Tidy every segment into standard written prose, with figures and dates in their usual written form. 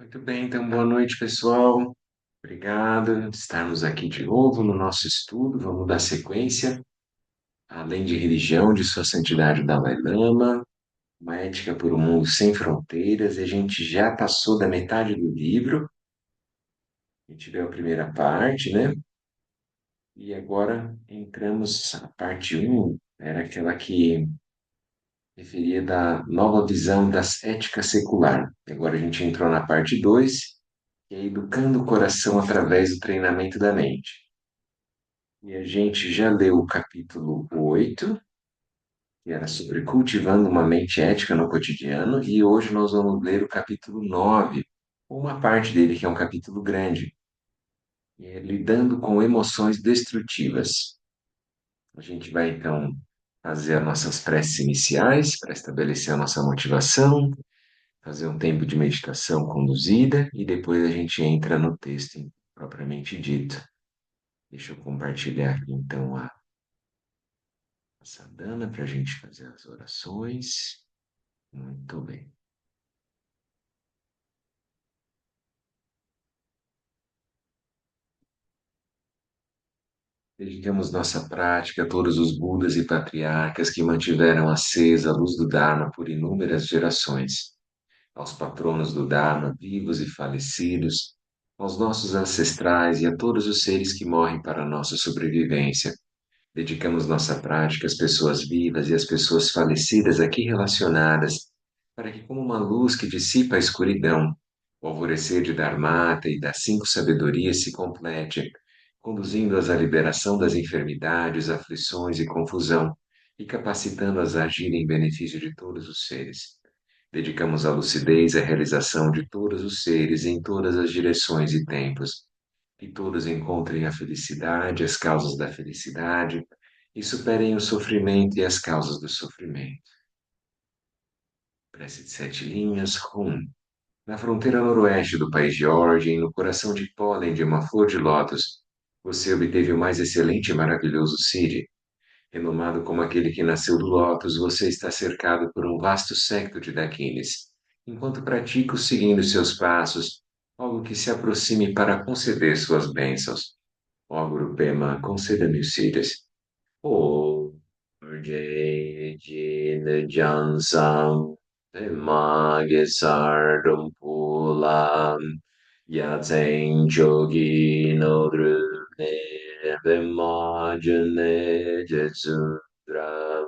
Muito bem, então boa noite, pessoal. Obrigado por estarmos aqui de novo no nosso estudo. Vamos dar sequência, além de religião, de Sua Santidade o Dalai Lama, uma ética por um mundo sem fronteiras. E a gente já passou da metade do livro. A gente viu a primeira parte, né? E agora entramos na parte um. Era aquela que referia da nova visão das éticas secular. Agora a gente entrou na parte 2, que é educando o coração através do treinamento da mente. E a gente já leu o capítulo 8, que era sobre cultivando uma mente ética no cotidiano, e hoje nós vamos ler o capítulo 9, uma parte dele que é um capítulo grande, que é lidando com emoções destrutivas. A gente vai então fazer as nossas preces iniciais para estabelecer a nossa motivação, fazer um tempo de meditação conduzida e depois a gente entra no texto propriamente dito. Deixa eu compartilhar aqui então a sadhana para a gente fazer as orações. Muito bem. Dedicamos nossa prática a todos os Budas e patriarcas que mantiveram acesa a luz do Dharma por inúmeras gerações, aos patronos do Dharma, vivos e falecidos, aos nossos ancestrais e a todos os seres que morrem para a nossa sobrevivência. Dedicamos nossa prática às pessoas vivas e às pessoas falecidas aqui relacionadas, para que, como uma luz que dissipa a escuridão, o alvorecer de Dharmata e das cinco sabedorias se complete, conduzindo-as à liberação das enfermidades, aflições e confusão, e capacitando-as a agir em benefício de todos os seres. Dedicamos a lucidez à realização de todos os seres em todas as direções e tempos, que todos encontrem a felicidade, as causas da felicidade e superem o sofrimento e as causas do sofrimento. Prece de sete linhas, Rum. Na fronteira noroeste do país de origem, no coração de pólen de uma flor de lótus, você obteve o mais excelente e maravilhoso Siri. Renomado como aquele que nasceu do lótus, você está cercado por um vasto séquito de daquines. Enquanto pratico seguindo seus passos, algo que se aproxime para conceder suas bênçãos. Ó Guru Pema, conceda-me os Siddhas. O Jai Jansam Pema Gesardum Pulam Yatseng Chogi Nodrune Pema Jane Jetsudram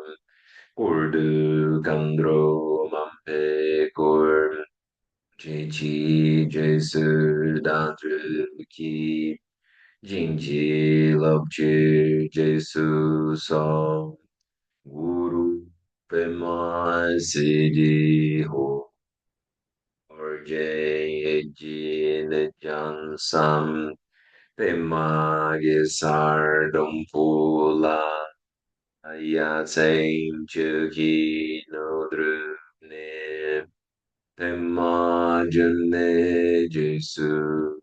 Urdu Kandro Mampe Kur Chichi Jesu Dantru Ki Jinji Lobchi Jesu Song Guru Pema Siddhi Ho Orje Jin Jan Sam Pema Gisar Dom Pula Ayatseng Chuki No Dru Ne Pema Jane Jesu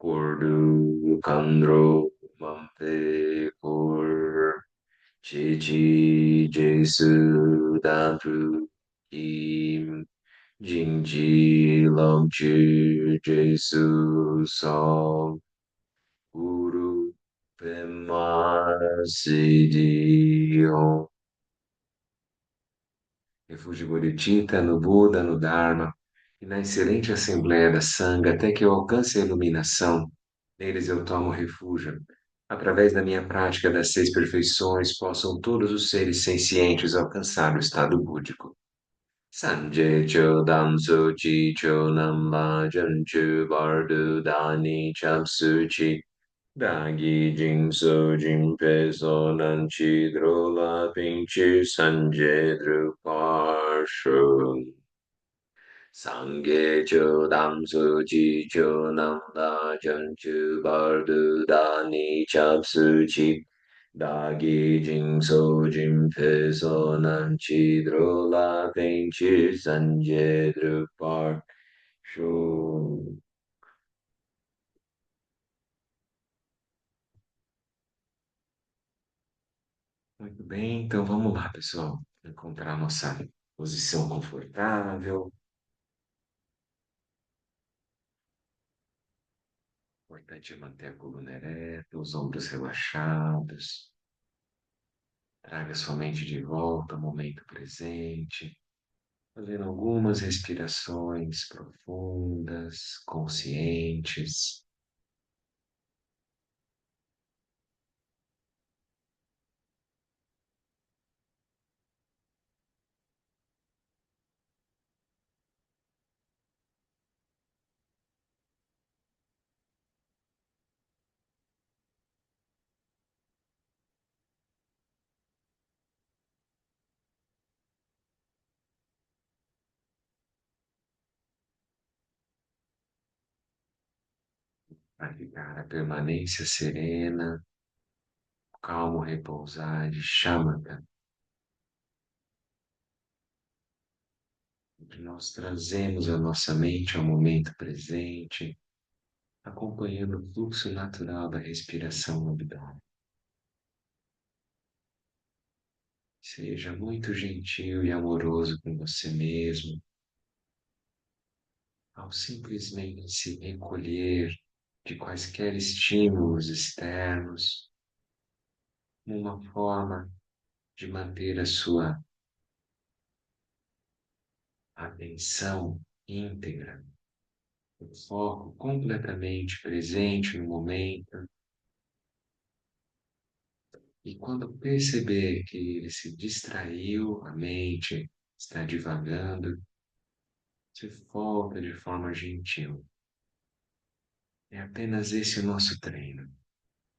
Kurdu Kandro Mampe Kur Chichi Jesu Dantru Kim Jinji Longchi Jesu Song Guru Pema Siddhi Om. Refúgio Bodhicitta no Buda, no Dharma e na excelente Assembleia da Sangha até que eu alcance a iluminação. Neles eu tomo refúgio. Através da minha prática das seis perfeições, possam todos os seres sencientes alcançar o estado búdico. Sanje cho damsu chi cho namla janchu bardu dani chapsu chi dagi jingso jingpe so nanchi drola pingchi sanje druparshu. Sangye cho damsu chi cho namla janchu bardu dani chapsu chi dagi jingso jingpe so nanchi drola pengchi sanje drupar shu. Muito bem, então vamos lá, pessoal. Encontrar a nossa posição confortável. Importante é manter a coluna ereta, os ombros relaxados. Traga sua mente de volta ao momento presente, fazendo algumas respirações profundas, conscientes. Praticar a permanência serena, calmo repousar de Shamatha, onde nós trazemos a nossa mente ao momento presente, acompanhando o fluxo natural da respiração no abdômen. Seja muito gentil e amoroso com você mesmo, ao simplesmente se recolher de quaisquer estímulos externos, uma forma de manter a sua atenção íntegra, o foco completamente presente no momento. E quando perceber que ele se distraiu, a mente está divagando, se volta de forma gentil. É apenas esse o nosso treino.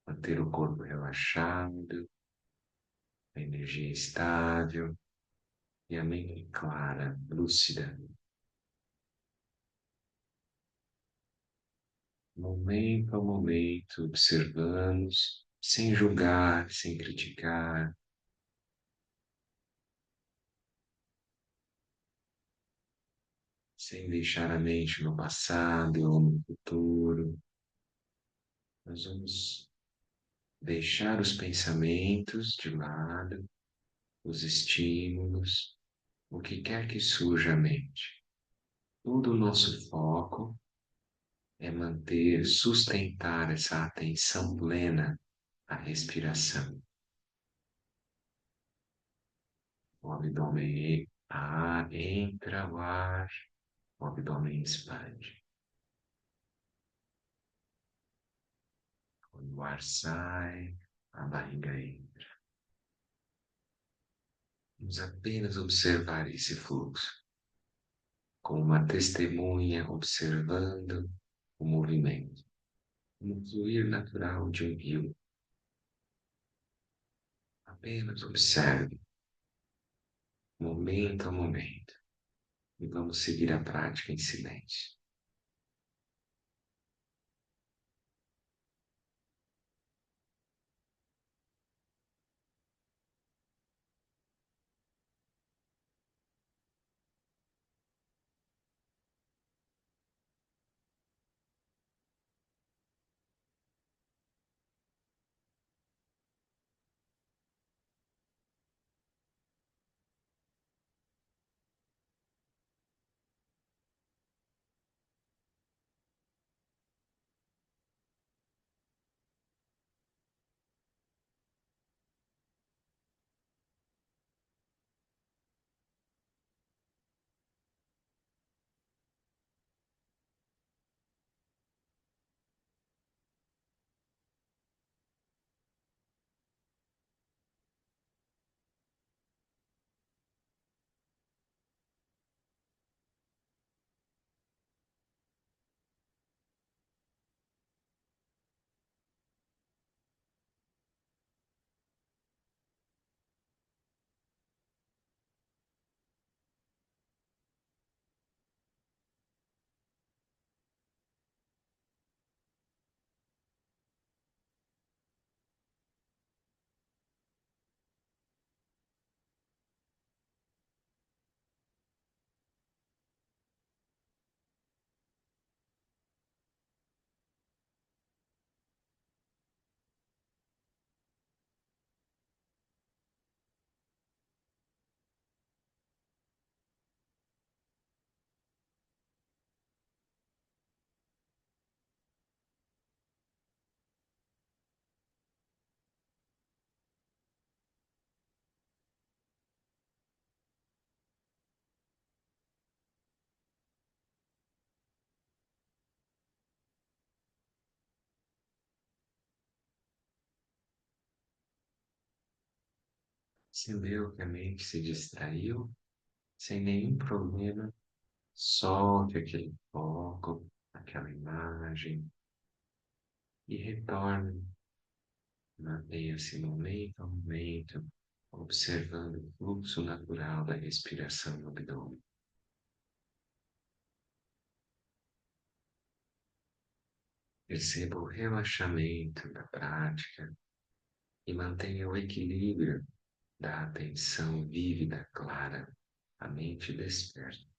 Manter o corpo relaxado, a energia estável e a mente clara, lúcida. Momento a momento, observamos, sem julgar, sem criticar, sem deixar a mente no passado ou no futuro. Nós vamos deixar os pensamentos de lado, os estímulos, o que quer que surja a mente. Todo o nosso foco é manter, sustentar essa atenção plena à respiração. O abdômen entra o ar, o abdômen expande. Quando o ar sai, a barriga entra. Vamos apenas observar esse fluxo, como uma testemunha observando o movimento, como fluir natural de um rio. Apenas observe, momento a momento, e vamos seguir a prática em silêncio. Percebeu que a mente se distraiu sem nenhum problema. Solte aquele foco, aquela imagem e retorne. Mantenha-se momento a momento, observando o fluxo natural da respiração no abdômen. Perceba o relaxamento da prática e mantenha o equilíbrio da atenção vívida, clara, a mente desperta.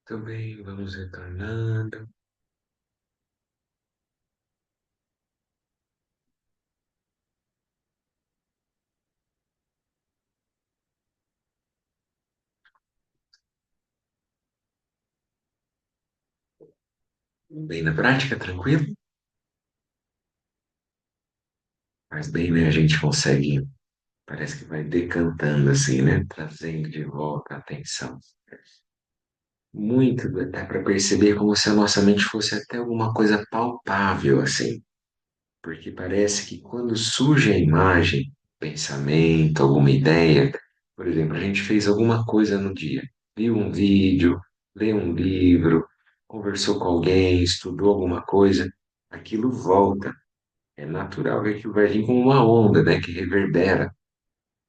Muito bem, vamos retornando. Bem na prática, tranquilo? Mas bem, né? A gente consegue, parece que vai decantando assim, né? Trazendo de volta a atenção. Muito, dá para perceber como se a nossa mente fosse até alguma coisa palpável, assim. Porque parece que quando surge a imagem, pensamento, alguma ideia, por exemplo, a gente fez alguma coisa no dia, viu um vídeo, leu um livro, conversou com alguém, estudou alguma coisa, aquilo volta. É natural que aquilo vai vir como uma onda, né, que reverbera.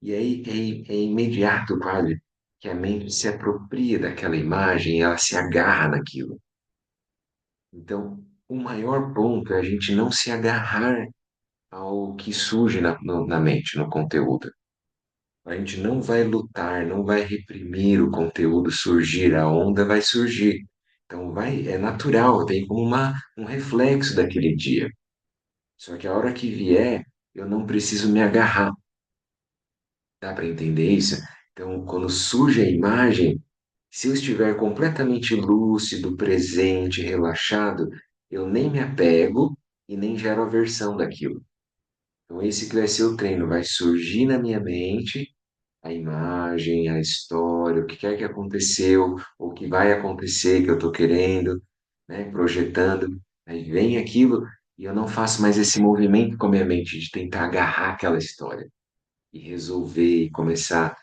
E aí é imediato, quase, que a mente se apropria daquela imagem, ela se agarra naquilo. Então, o maior ponto é a gente não se agarrar ao que surge na mente, no conteúdo. A gente não vai lutar, não vai reprimir o conteúdo surgir, a onda vai surgir. Então vai, é natural, vem como um reflexo daquele dia. Só que a hora que vier, eu não preciso me agarrar. Dá para entender isso? Então, quando surge a imagem, se eu estiver completamente lúcido, presente, relaxado, eu nem me apego e nem gero aversão daquilo. Então, esse que vai ser o treino, vai surgir na minha mente a imagem, a história, o que quer que aconteceu, ou que vai acontecer, que eu estou querendo, né, projetando. Aí vem aquilo e eu não faço mais esse movimento com a minha mente de tentar agarrar aquela história e resolver e começar,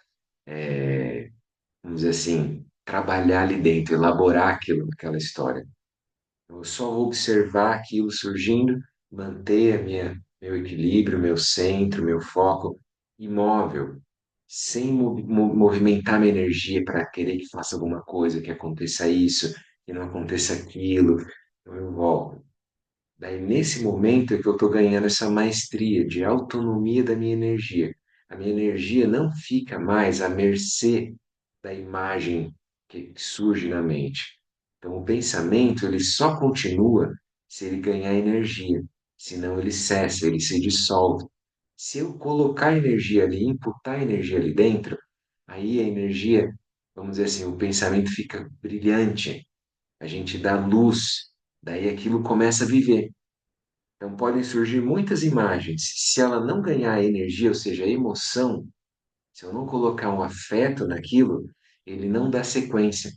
vamos dizer assim, trabalhar ali dentro, elaborar aquilo, aquela história. Eu só vou observar aquilo surgindo, manter meu equilíbrio, meu centro, meu foco imóvel, sem movimentar minha energia para querer que faça alguma coisa, que aconteça isso, que não aconteça aquilo. Então eu volto. Daí, nesse momento, é que eu estou ganhando essa maestria de autonomia da minha energia. A minha energia não fica mais à mercê da imagem que surge na mente. Então, o pensamento, ele só continua se ele ganhar energia, senão ele cessa, ele se dissolve. Se eu colocar energia ali, imputar energia ali dentro, aí a energia, vamos dizer assim, o pensamento fica brilhante, a gente dá luz, daí aquilo começa a viver. Então, podem surgir muitas imagens. Se ela não ganhar energia, ou seja, emoção, se eu não colocar um afeto naquilo, ele não dá sequência,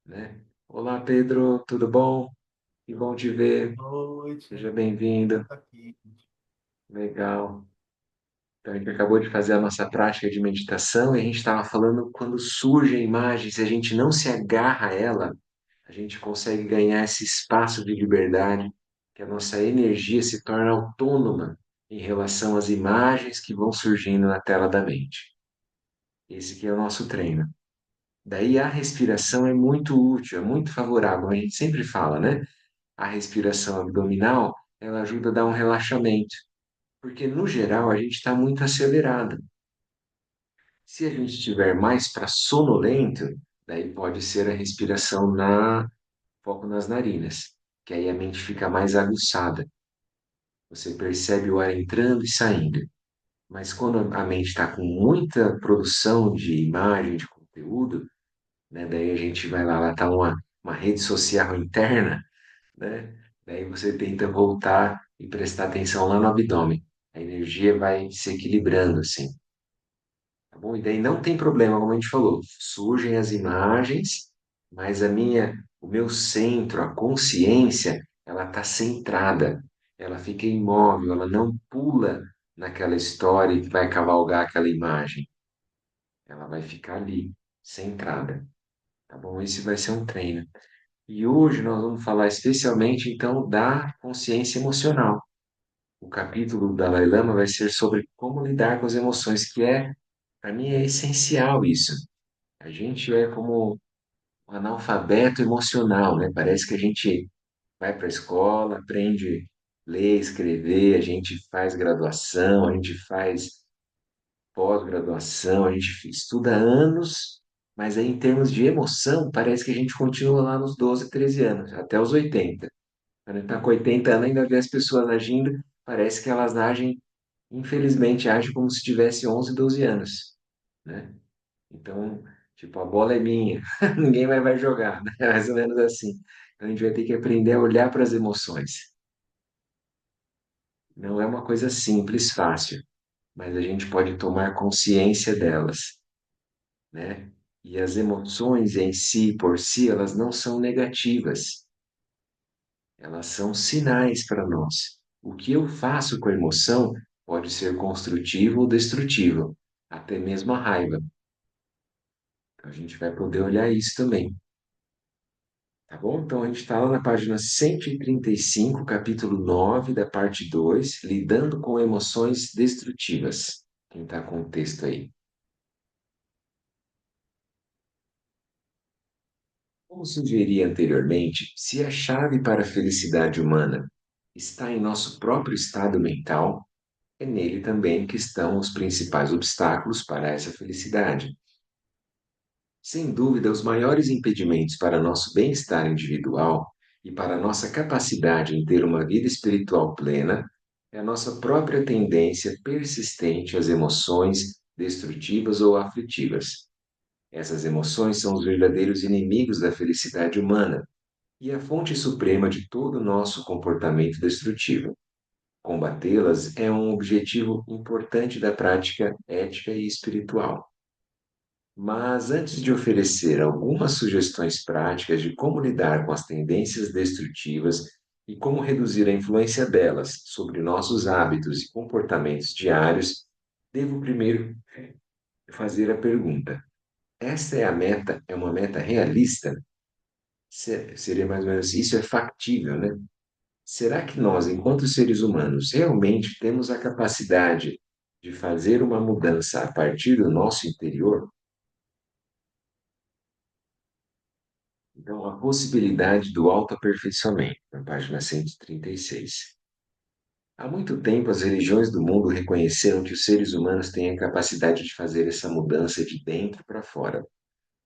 né? Olá, Pedro, tudo bom? Que bom te ver. Noite, Seja bem-vindo. tá aqui. Legal. Então, a gente acabou de fazer a nossa prática de meditação e a gente estava falando quando surge a imagem, se a gente não se agarra a ela, a gente consegue ganhar esse espaço de liberdade, que a nossa energia se torna autônoma em relação às imagens que vão surgindo na tela da mente. Esse que é o nosso treino. Daí a respiração é muito útil, é muito favorável. A gente sempre fala, né? A respiração abdominal, ela ajuda a dar um relaxamento, porque no geral a gente está muito acelerado. Se a gente estiver mais para sonolento, daí pode ser a respiração na foco nas narinas, que aí a mente fica mais aguçada. Você percebe o ar entrando e saindo. Mas quando a mente está com muita produção de imagem, de conteúdo, né, daí a gente vai lá está uma rede social interna, né? Daí você tenta voltar e prestar atenção lá no abdômen. A energia vai se equilibrando assim. Tá bom? E daí não tem problema, como a gente falou, surgem as imagens, mas o meu centro, a consciência, ela está centrada, ela fica imóvel, ela não pula naquela história que vai cavalgar aquela imagem, ela vai ficar ali, centrada, tá bom? Esse vai ser um treino. E hoje nós vamos falar especialmente, então, da consciência emocional. O capítulo do Dalai Lama vai ser sobre como lidar com as emoções, que para mim, é essencial isso. A gente é como um analfabeto emocional, né? Parece que a gente vai para a escola, aprende a ler, escrever, a gente faz graduação, a gente faz pós-graduação, a gente estuda anos, Mas aí, em termos de emoção, parece que a gente continua lá nos 12, 13 anos, até os 80. Quando a gente está com 80 anos, ainda vê as pessoas agindo, parece que elas agem, infelizmente, agem como se tivesse 11, 12 anos, né? Então, tipo, a bola é minha, ninguém vai jogar, né? Mais ou menos assim. Então, a gente vai ter que aprender a olhar para as emoções. Não é uma coisa simples, fácil, mas a gente pode tomar consciência delas, né? E as emoções em si, por si, elas não são negativas, elas são sinais para nós. O que eu faço com a emoção pode ser construtivo ou destrutivo, até mesmo a raiva. Então, a gente vai poder olhar isso também. Tá bom? Então a gente está lá na página 135, capítulo 9 da parte 2, lidando com emoções destrutivas. Quem está com o texto aí? Como sugeri anteriormente, se a chave para a felicidade humana está em nosso próprio estado mental, é nele também que estão os principais obstáculos para essa felicidade. Sem dúvida, os maiores impedimentos para nosso bem-estar individual e para nossa capacidade em ter uma vida espiritual plena é a nossa própria tendência persistente às emoções destrutivas ou aflitivas. Essas emoções são os verdadeiros inimigos da felicidade humana e a fonte suprema de todo o nosso comportamento destrutivo. Combatê-las é um objetivo importante da prática ética e espiritual. Mas antes de oferecer algumas sugestões práticas de como lidar com as tendências destrutivas e como reduzir a influência delas sobre nossos hábitos e comportamentos diários, devo primeiro fazer a pergunta: esta é a meta? É uma meta realista? Seria mais ou menos isso, é factível, né? Será que nós, enquanto seres humanos, realmente temos a capacidade de fazer uma mudança a partir do nosso interior? Então, a possibilidade do autoaperfeiçoamento, na página 136. Há muito tempo, as religiões do mundo reconheceram que os seres humanos têm a capacidade de fazer essa mudança de dentro para fora.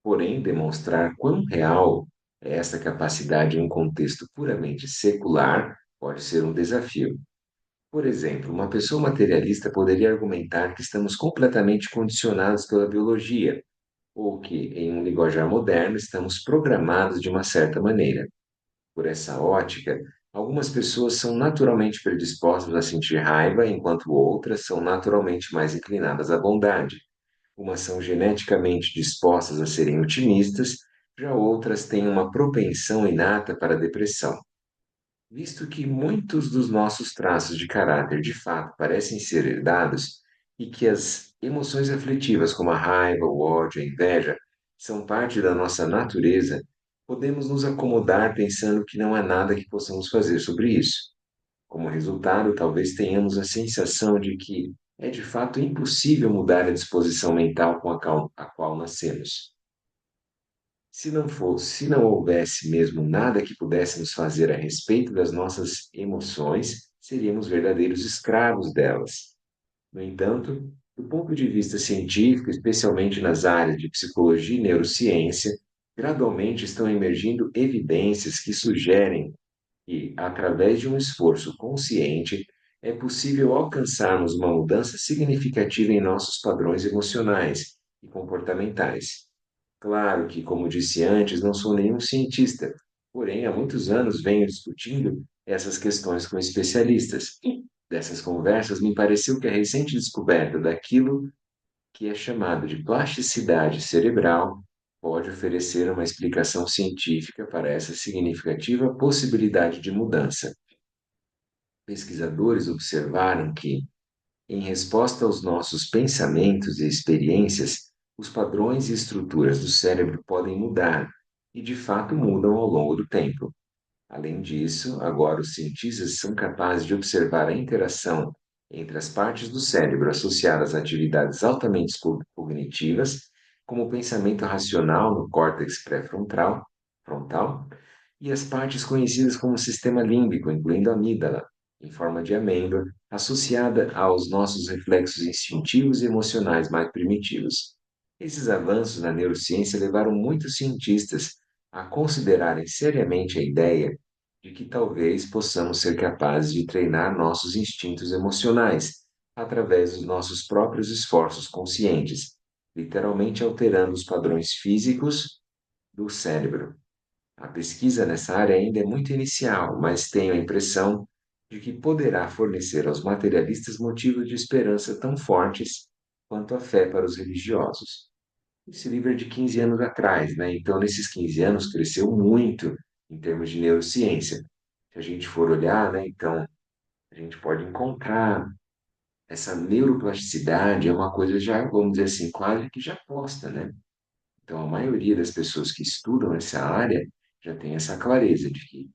Porém, demonstrar quão real é essa capacidade em um contexto puramente secular pode ser um desafio. Por exemplo, uma pessoa materialista poderia argumentar que estamos completamente condicionados pela biologia, ou que, em um linguajar moderno, estamos programados de uma certa maneira. Por essa ótica, algumas pessoas são naturalmente predispostas a sentir raiva, enquanto outras são naturalmente mais inclinadas à bondade. Umas são geneticamente dispostas a serem otimistas, já outras têm uma propensão inata para a depressão. Visto que muitos dos nossos traços de caráter de fato parecem ser herdados e que as emoções aflitivas, como a raiva, o ódio, a inveja, são parte da nossa natureza, podemos nos acomodar pensando que não há nada que possamos fazer sobre isso. Como resultado, talvez tenhamos a sensação de que é de fato impossível mudar a disposição mental com a qual nascemos. Se não houvesse mesmo nada que pudéssemos fazer a respeito das nossas emoções, seríamos verdadeiros escravos delas. No entanto, do ponto de vista científico, especialmente nas áreas de psicologia e neurociência, gradualmente estão emergindo evidências que sugerem que, através de um esforço consciente, é possível alcançarmos uma mudança significativa em nossos padrões emocionais e comportamentais. Claro que, como disse antes, não sou nenhum cientista, porém, há muitos anos venho discutindo essas questões com especialistas. Dessas conversas, me pareceu que a recente descoberta daquilo que é chamado de plasticidade cerebral pode oferecer uma explicação científica para essa significativa possibilidade de mudança. Pesquisadores observaram que, em resposta aos nossos pensamentos e experiências, os padrões e estruturas do cérebro podem mudar, e de fato mudam ao longo do tempo. Além disso, agora os cientistas são capazes de observar a interação entre as partes do cérebro associadas a atividades altamente cognitivas, como o pensamento racional no córtex frontal, e as partes conhecidas como sistema límbico, incluindo a amígdala, em forma de amêndoa, associada aos nossos reflexos instintivos e emocionais mais primitivos. Esses avanços na neurociência levaram muitos cientistas a considerarem seriamente a ideia de que talvez possamos ser capazes de treinar nossos instintos emocionais através dos nossos próprios esforços conscientes, literalmente alterando os padrões físicos do cérebro. A pesquisa nessa área ainda é muito inicial, mas tenho a impressão de que poderá fornecer aos materialistas motivos de esperança tão fortes quanto a fé para os religiosos. Esse livro é de 15 anos atrás, né? Então, nesses 15 anos, cresceu muito em termos de neurociência. Se a gente for olhar, né, então, a gente pode encontrar essa neuroplasticidade, é uma coisa já, vamos dizer assim, quase que já posta, né? Então, a maioria das pessoas que estudam essa área já tem essa clareza de que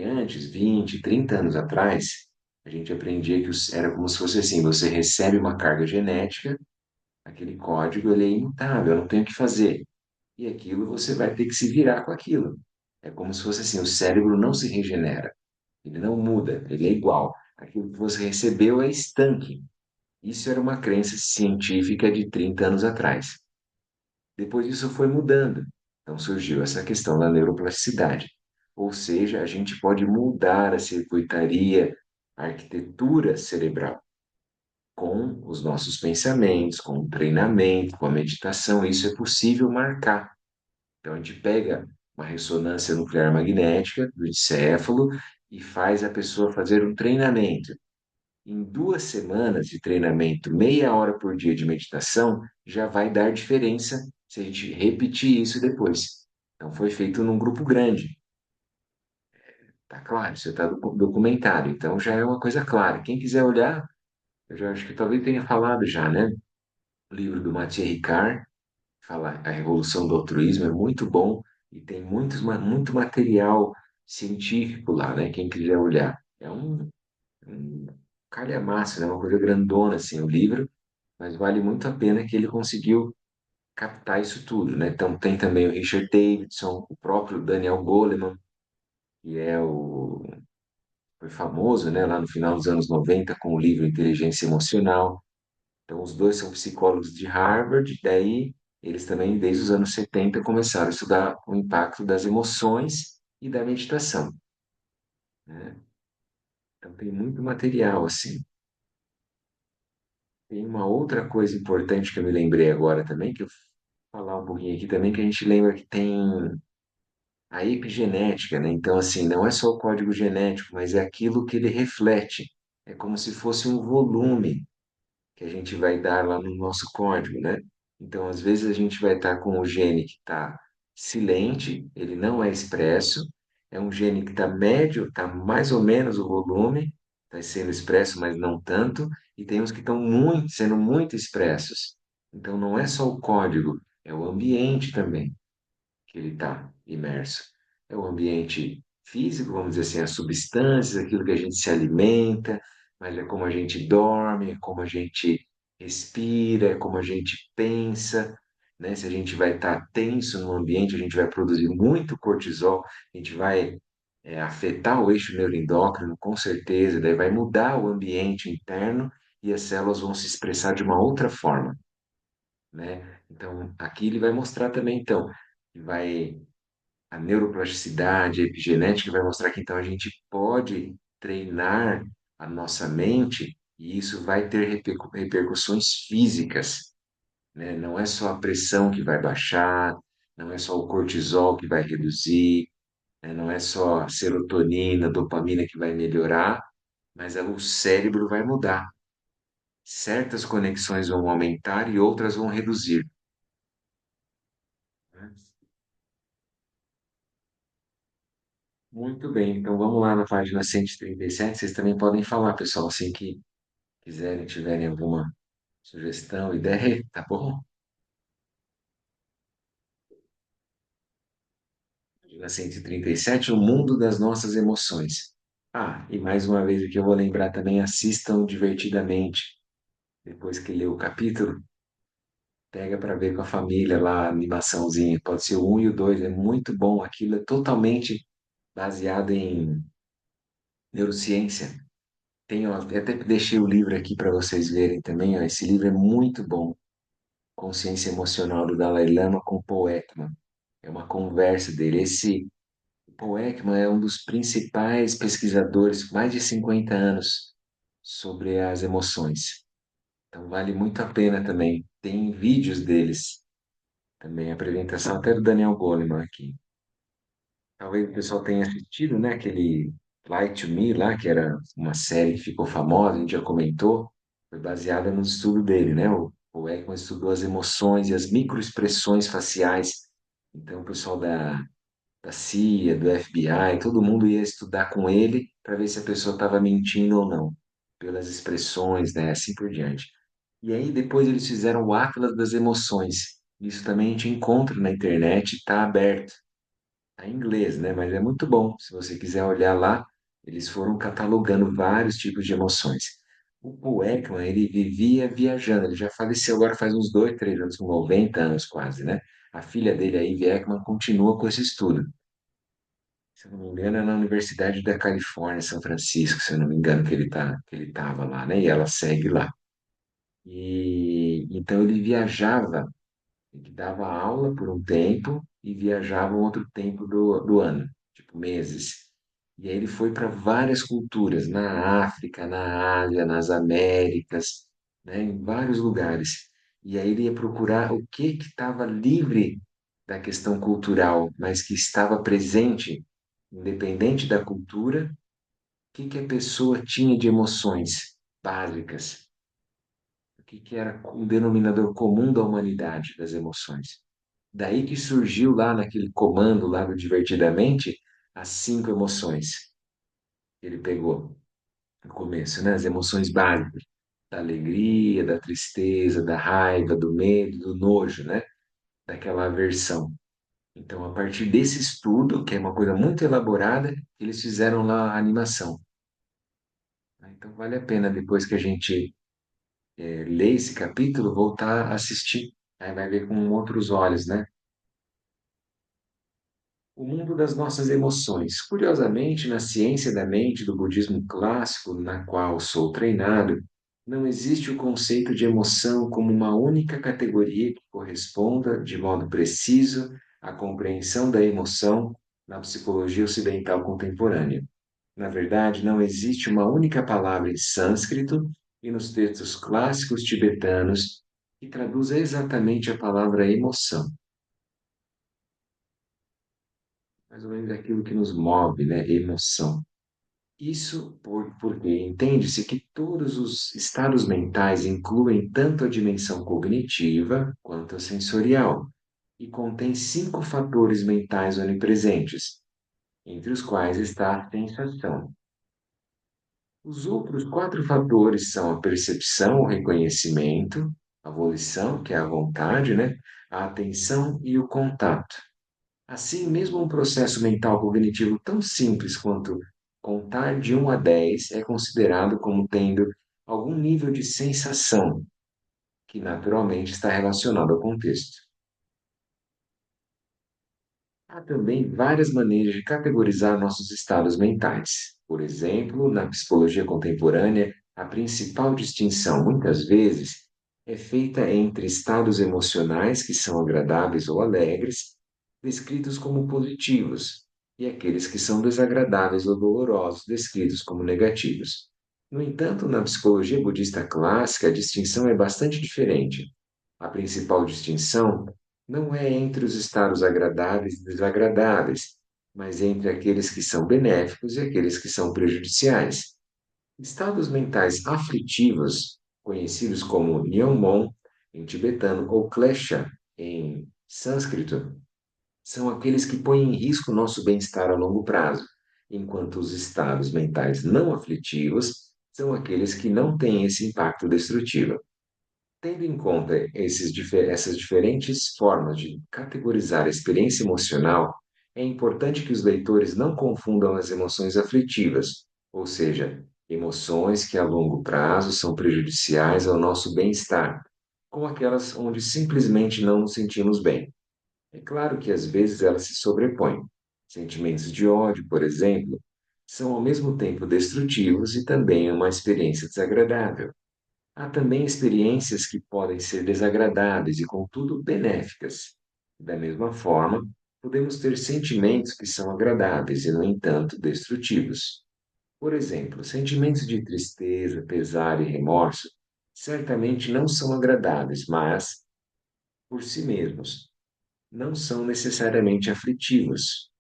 antes, 20, 30 anos atrás, a gente aprendia que era como se fosse assim, você recebe uma carga genética, aquele código ele é imutável, eu não tenho o que fazer. E aquilo você vai ter que se virar com aquilo. É como se fosse assim, o cérebro não se regenera, ele não muda, ele é igual. Aquilo que você recebeu é estanque. Isso era uma crença científica de 30 anos atrás. Depois isso foi mudando. Então surgiu essa questão da neuroplasticidade. Ou seja, a gente pode mudar a circuitaria, a arquitetura cerebral com os nossos pensamentos, com o treinamento, com a meditação. Isso é possível marcar. Então, a gente pega uma ressonância nuclear magnética do encéfalo e faz a pessoa fazer um treinamento. Em 2 semanas de treinamento, meia hora por dia de meditação, já vai dar diferença se a gente repetir isso depois. Então, foi feito num grupo grande. Tá claro, isso está documentado. Então, já é uma coisa clara. Quem quiser olhar, eu já acho que talvez tenha falado já, né? O livro do Mathieu Ricard, fala A Revolução do Altruísmo, é muito bom e tem muito material científico lá, né? Quem quiser olhar. É um calhamaço, né? Uma coisa grandona, assim, o livro, mas vale muito a pena que ele conseguiu captar isso tudo, né? Então tem também o Richard Davidson, o próprio Daniel Goleman, que foi famoso, né, lá no final dos anos 90 com o livro Inteligência Emocional. Então, os dois são psicólogos de Harvard, daí eles também, desde os anos 70 começaram a estudar o impacto das emoções e da meditação, né? Então, tem muito material, assim. Tem uma outra coisa importante que eu me lembrei agora também, que eu vou falar um pouquinho aqui também, que a gente lembra que tem a epigenética, né? Então, assim, não é só o código genético, mas é aquilo que ele reflete. É como se fosse um volume que a gente vai dar lá no nosso código, né? Então, às vezes a gente vai estar com o gene que está silente, ele não é expresso, é um gene que está médio, está mais ou menos o volume, está sendo expresso, mas não tanto, e tem uns que estão sendo muito expressos. Então, não é só o código, é o ambiente também que ele está imerso. É o ambiente físico, vamos dizer assim, as substâncias, aquilo que a gente se alimenta, mas é como a gente dorme, é como a gente respira, é como a gente pensa, né? Se a gente vai estar tenso no ambiente, a gente vai produzir muito cortisol, a gente vai afetar o eixo neuroendócrino, com certeza, daí vai mudar o ambiente interno e as células vão se expressar de uma outra forma, né? Então, aqui ele vai mostrar também, então, que vai a neuroplasticidade, a epigenética vai mostrar que então a gente pode treinar a nossa mente e isso vai ter repercussões físicas, né? Não é só a pressão que vai baixar, não é só o cortisol que vai reduzir, né? Não é só a serotonina, dopamina que vai melhorar, mas o cérebro vai mudar. Certas conexões vão aumentar e outras vão reduzir, né? Muito bem, então vamos lá na página 137. Vocês também podem falar, pessoal, assim que quiserem, tiverem alguma sugestão, ideia, tá bom? Página 137, o mundo das nossas emoções. Ah, e mais uma vez aqui eu vou lembrar também, assistam divertidamente. Depois que ler o capítulo, pega para ver com a família lá, a animaçãozinha. Pode ser o 1 e o 2, é muito bom. Aquilo é totalmente baseado em neurociência. Tenho, até deixei o livro aqui para vocês verem também, ó. Esse livro é muito bom. Consciência Emocional do Dalai Lama com Paul Ekman. É uma conversa dele. Esse Paul Ekman é um dos principais pesquisadores, mais de 50 anos, sobre as emoções. Então vale muito a pena também. Tem vídeos deles também, a apresentação até do Daniel Goleman aqui. Talvez o pessoal tenha assistido, né, aquele Fly to Me lá, que era uma série que ficou famosa, a gente já comentou, foi baseada no estudo dele, né? O Ekman estudou as emoções e as microexpressões faciais. Então, o pessoal da CIA, do FBI, todo mundo ia estudar com ele para ver se a pessoa estava mentindo ou não, pelas expressões, né, assim por diante. E aí, depois eles fizeram o Atlas das Emoções. Isso também a gente encontra na internet, está aberto. Tá em inglês, né? Mas é muito bom. Se você quiser olhar lá, eles foram catalogando vários tipos de emoções. O Paul Ekman, ele vivia viajando. Ele já faleceu agora faz uns 2, 3 anos, com 90 anos quase, né? A filha dele, a Ivy Ekman, continua com esse estudo. Se eu não me engano, é na Universidade da Califórnia, São Francisco, se eu não me engano, que ele estava lá, né? E ela segue lá. E então ele viajava. Ele dava aula por um tempo e viajava um outro tempo do ano, tipo meses. E aí ele foi para várias culturas, na África, na Ásia, nas Américas, né, em vários lugares. E aí ele ia procurar o que estava livre da questão cultural, mas que estava presente, independente da cultura, o que que a pessoa tinha de emoções básicas, o que que era um denominador comum da humanidade, das emoções. Daí que surgiu lá naquele comando lá do Divertidamente as 5 emoções que ele pegou no começo, né? As emoções básicas da alegria, da tristeza, da raiva, do medo, do nojo, né? Daquela aversão. Então, a partir desse estudo, que é uma coisa muito elaborada, eles fizeram lá a animação. Né? Então, vale a pena depois que a gente lê esse capítulo, voltar a assistir. Aí vai ver com outros olhos, né? O mundo das nossas emoções. Curiosamente, na ciência da mente do budismo clássico, na qual sou treinado, não existe o conceito de emoção como uma única categoria que corresponda de modo preciso à compreensão da emoção na psicologia ocidental contemporânea. Na verdade, não existe uma única palavra em sânscrito e nos textos clássicos tibetanos que traduza exatamente a palavra emoção, mais ou menos aquilo que nos move, né? Emoção. Isso porque entende-se que todos os estados mentais incluem tanto a dimensão cognitiva quanto a sensorial, e contém 5 fatores mentais onipresentes, entre os quais está a sensação. Os outros 4 fatores são a percepção, o reconhecimento, a volição, que é a vontade, né? A atenção e o contato. Assim, mesmo um processo mental cognitivo tão simples quanto contar de 1 a 10 é considerado como tendo algum nível de sensação, que naturalmente está relacionado ao contexto. Há também várias maneiras de categorizar nossos estados mentais. Por exemplo, na psicologia contemporânea, a principal distinção, muitas vezes, é feita entre estados emocionais que são agradáveis ou alegres, descritos como positivos, e aqueles que são desagradáveis ou dolorosos, descritos como negativos. No entanto, na psicologia budista clássica, a distinção é bastante diferente. A principal distinção não é entre os estados agradáveis e desagradáveis, mas entre aqueles que são benéficos e aqueles que são prejudiciais. Estados mentais aflitivos, conhecidos como Nyongmon em tibetano ou Klesha em sânscrito, são aqueles que põem em risco nosso bem-estar a longo prazo, enquanto os estados mentais não aflitivos são aqueles que não têm esse impacto destrutivo. Tendo em conta essas diferentes formas de categorizar a experiência emocional, é importante que os leitores não confundam as emoções aflitivas, ou seja, emoções que a longo prazo são prejudiciais ao nosso bem-estar, com aquelas onde simplesmente não nos sentimos bem. É claro que às vezes elas se sobrepõem. Sentimentos de ódio, por exemplo, são ao mesmo tempo destrutivos e também uma experiência desagradável. Há também experiências que podem ser desagradáveis e, contudo, benéficas. Da mesma forma, podemos ter sentimentos que são agradáveis e, no entanto, destrutivos. Por exemplo, sentimentos de tristeza, pesar e remorso certamente não são agradáveis, mas, por si mesmos, não são necessariamente aflitivos.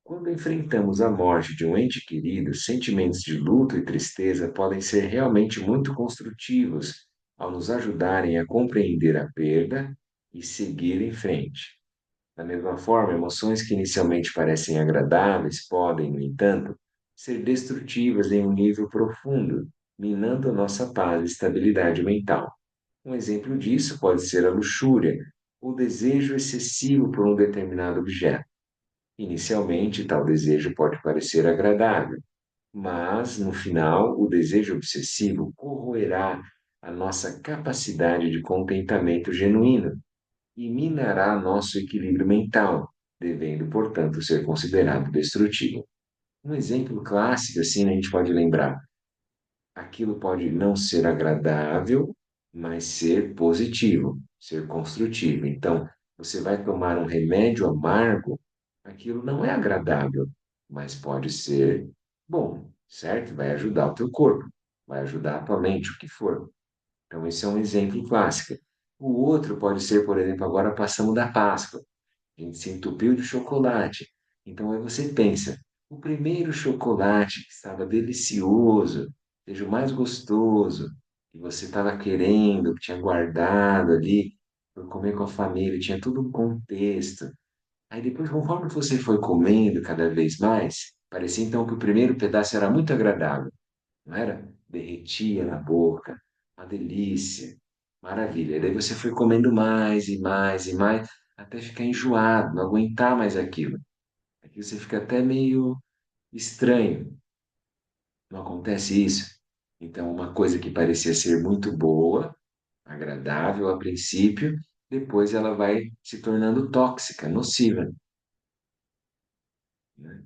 Quando enfrentamos a morte de um ente querido, sentimentos de luto e tristeza podem ser realmente muito construtivos ao nos ajudarem a compreender a perda e seguir em frente. Da mesma forma, emoções que inicialmente parecem agradáveis podem, no entanto, ser destrutivas em um nível profundo, minando a nossa paz e estabilidade mental. Um exemplo disso pode ser a luxúria, o desejo excessivo por um determinado objeto. Inicialmente, tal desejo pode parecer agradável, mas, no final, o desejo obsessivo corroerá a nossa capacidade de contentamento genuíno e minará nosso equilíbrio mental, devendo, portanto, ser considerado destrutivo. Um exemplo clássico, assim, a gente pode lembrar: aquilo pode não ser agradável, mas ser positivo, ser construtivo. Então, você vai tomar um remédio amargo, aquilo não é agradável, mas pode ser bom, certo? Vai ajudar o teu corpo, vai ajudar a tua mente, o que for. Então, esse é um exemplo clássico. O outro pode ser, por exemplo, agora passamos da Páscoa. A gente se entupiu de chocolate. Então aí você pensa, o primeiro chocolate que estava delicioso, seja o mais gostoso, que você estava querendo, que tinha guardado ali, por comer com a família, tinha todo um contexto. Aí depois, conforme você foi comendo cada vez mais, parecia então que o primeiro pedaço era muito agradável, não era? Derretia na boca, uma delícia, maravilha. E daí você foi comendo mais e mais e mais, até ficar enjoado, não aguentar mais aquilo. Aqui você fica até meio estranho. Não acontece isso? Então, uma coisa que parecia ser muito boa, agradável a princípio, depois ela vai se tornando tóxica, nociva, né?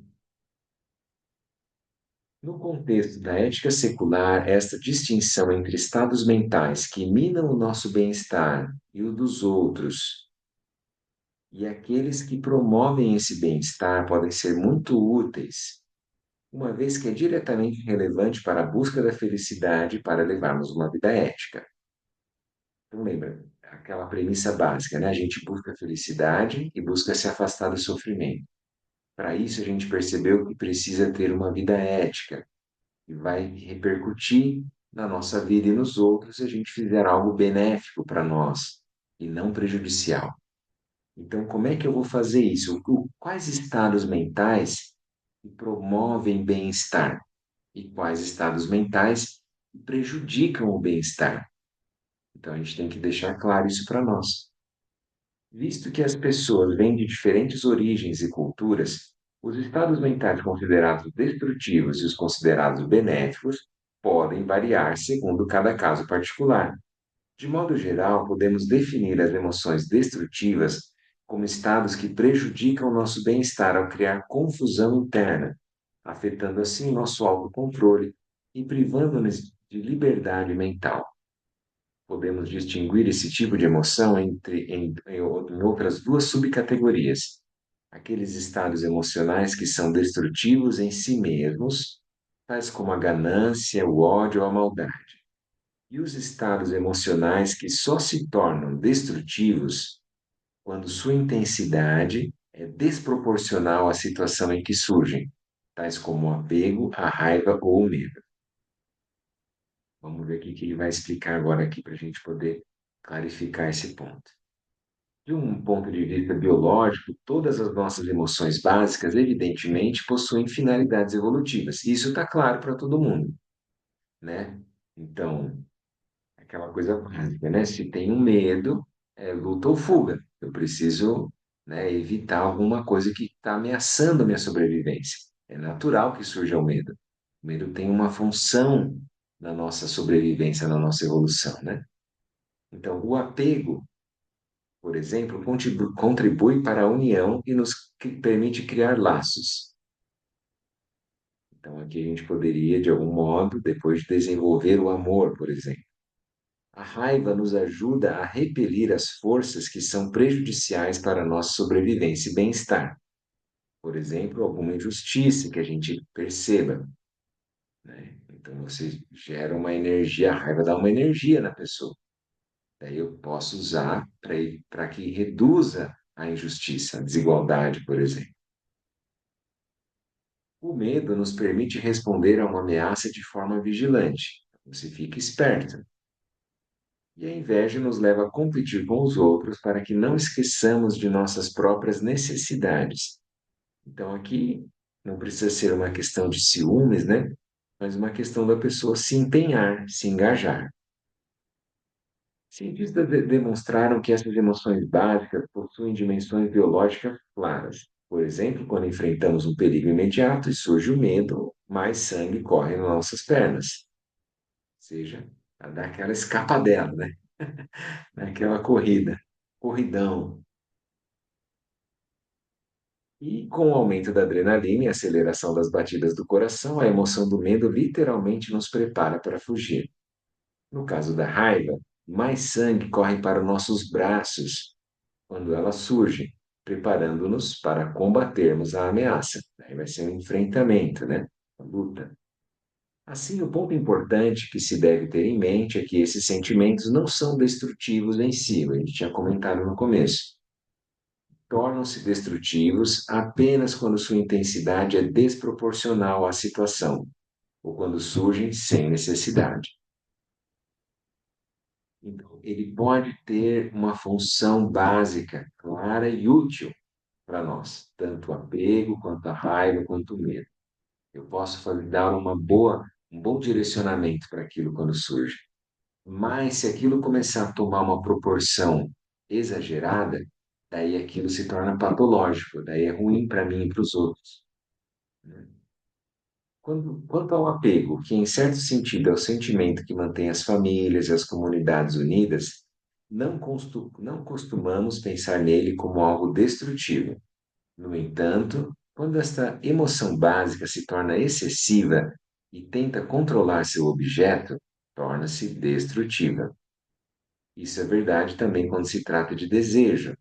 No contexto da ética secular, esta distinção entre estados mentais que minam o nosso bem-estar e o dos outros, e aqueles que promovem esse bem-estar, podem ser muito úteis, uma vez que é diretamente relevante para a busca da felicidade para levarmos uma vida ética. Então, lembra aquela premissa básica, né? A gente busca a felicidade e busca se afastar do sofrimento. Para isso, a gente percebeu que precisa ter uma vida ética e vai repercutir na nossa vida e nos outros se a gente fizer algo benéfico para nós e não prejudicial. Então, como é que eu vou fazer isso? Quais estados mentais promovem bem-estar e quais estados mentais prejudicam o bem-estar? Então, a gente tem que deixar claro isso para nós. Visto que as pessoas vêm de diferentes origens e culturas, os estados mentais considerados destrutivos e os considerados benéficos podem variar segundo cada caso particular. De modo geral, podemos definir as emoções destrutivas como estados que prejudicam nosso bem-estar ao criar confusão interna, afetando assim nosso autocontrole e privando-nos de liberdade mental. Podemos distinguir esse tipo de emoção em outras duas subcategorias: aqueles estados emocionais que são destrutivos em si mesmos, tais como a ganância, o ódio ou a maldade, e os estados emocionais que só se tornam destrutivos quando sua intensidade é desproporcional à situação em que surgem, tais como o apego, a raiva ou o medo. Vamos ver o que ele vai explicar agora aqui para a gente poder clarificar esse ponto. De um ponto de vista biológico, todas as nossas emoções básicas, evidentemente, possuem finalidades evolutivas. Isso está claro para todo mundo, né? Então, aquela coisa básica, né? Se tenho medo, é luta ou fuga. Eu preciso, né, evitar alguma coisa que está ameaçando a minha sobrevivência. É natural que surja o medo. O medo tem uma função na nossa sobrevivência, na nossa evolução, né? Então, o apego, por exemplo, contribui para a união e nos permite criar laços. Então, aqui a gente poderia, de algum modo, depois desenvolver o amor, por exemplo. A raiva nos ajuda a repelir as forças que são prejudiciais para a nossa sobrevivência e bem-estar. Por exemplo, alguma injustiça que a gente perceba, né? Então, você gera uma energia, a raiva dá uma energia na pessoa. Daí eu posso usar para que reduza a injustiça, a desigualdade, por exemplo. O medo nos permite responder a uma ameaça de forma vigilante. Você fica esperto. E a inveja nos leva a competir com os outros para que não esqueçamos de nossas próprias necessidades. Então, aqui não precisa ser uma questão de ciúmes, né? Mas uma questão da pessoa se empenhar, se engajar. Cientistas demonstraram que essas emoções básicas possuem dimensões biológicas claras. Por exemplo, quando enfrentamos um perigo imediato e surge o medo, mais sangue corre nas nossas pernas. Ou seja, a dar aquela escapadela, né? Aquela corrida, corridão. E com o aumento da adrenalina e aceleração das batidas do coração, a emoção do medo literalmente nos prepara para fugir. No caso da raiva, mais sangue corre para os nossos braços quando ela surge, preparando-nos para combatermos a ameaça. Aí vai ser um enfrentamento, né? A luta. Assim, o ponto importante que se deve ter em mente é que esses sentimentos não são destrutivos em si, a gente tinha comentado no começo. Tornam-se destrutivos apenas quando sua intensidade é desproporcional à situação, ou quando surgem sem necessidade. Então, ele pode ter uma função básica, clara e útil para nós, tanto o apego, quanto a raiva, quanto o medo. Eu posso dar um bom direcionamento para aquilo quando surge. Mas se aquilo começar a tomar uma proporção exagerada, daí aquilo se torna patológico, daí é ruim para mim e para os outros, né? Quanto ao apego, que em certo sentido é o sentimento que mantém as famílias e as comunidades unidas, não costumamos pensar nele como algo destrutivo. No entanto, quando esta emoção básica se torna excessiva e tenta controlar seu objeto, torna-se destrutiva. Isso é verdade também quando se trata de desejo,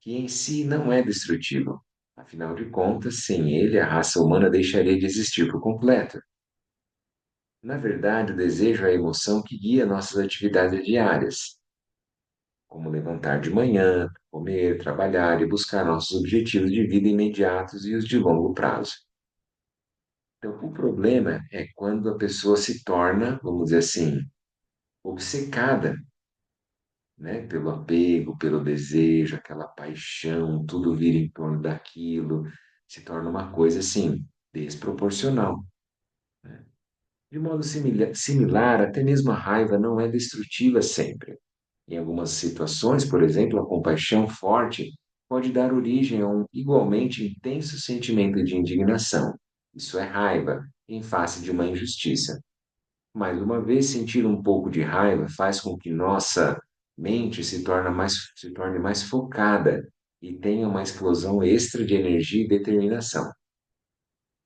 que em si não é destrutivo. Afinal de contas, sem ele, a raça humana deixaria de existir por completo. Na verdade, o desejo é a emoção que guia nossas atividades diárias, como levantar de manhã, comer, trabalhar e buscar nossos objetivos de vida imediatos e os de longo prazo. Então, o problema é quando a pessoa se torna, vamos dizer assim, obcecada, né, pelo apego, pelo desejo, aquela paixão, tudo vira em torno daquilo, se torna uma coisa assim, desproporcional, né? De modo similar, até mesmo a raiva não é destrutiva sempre. Em algumas situações, por exemplo, a compaixão forte pode dar origem a um igualmente intenso sentimento de indignação. Isso é raiva em face de uma injustiça. Mais uma vez, sentir um pouco de raiva faz com que nossa mente se torne mais focada e tenha uma explosão extra de energia e determinação.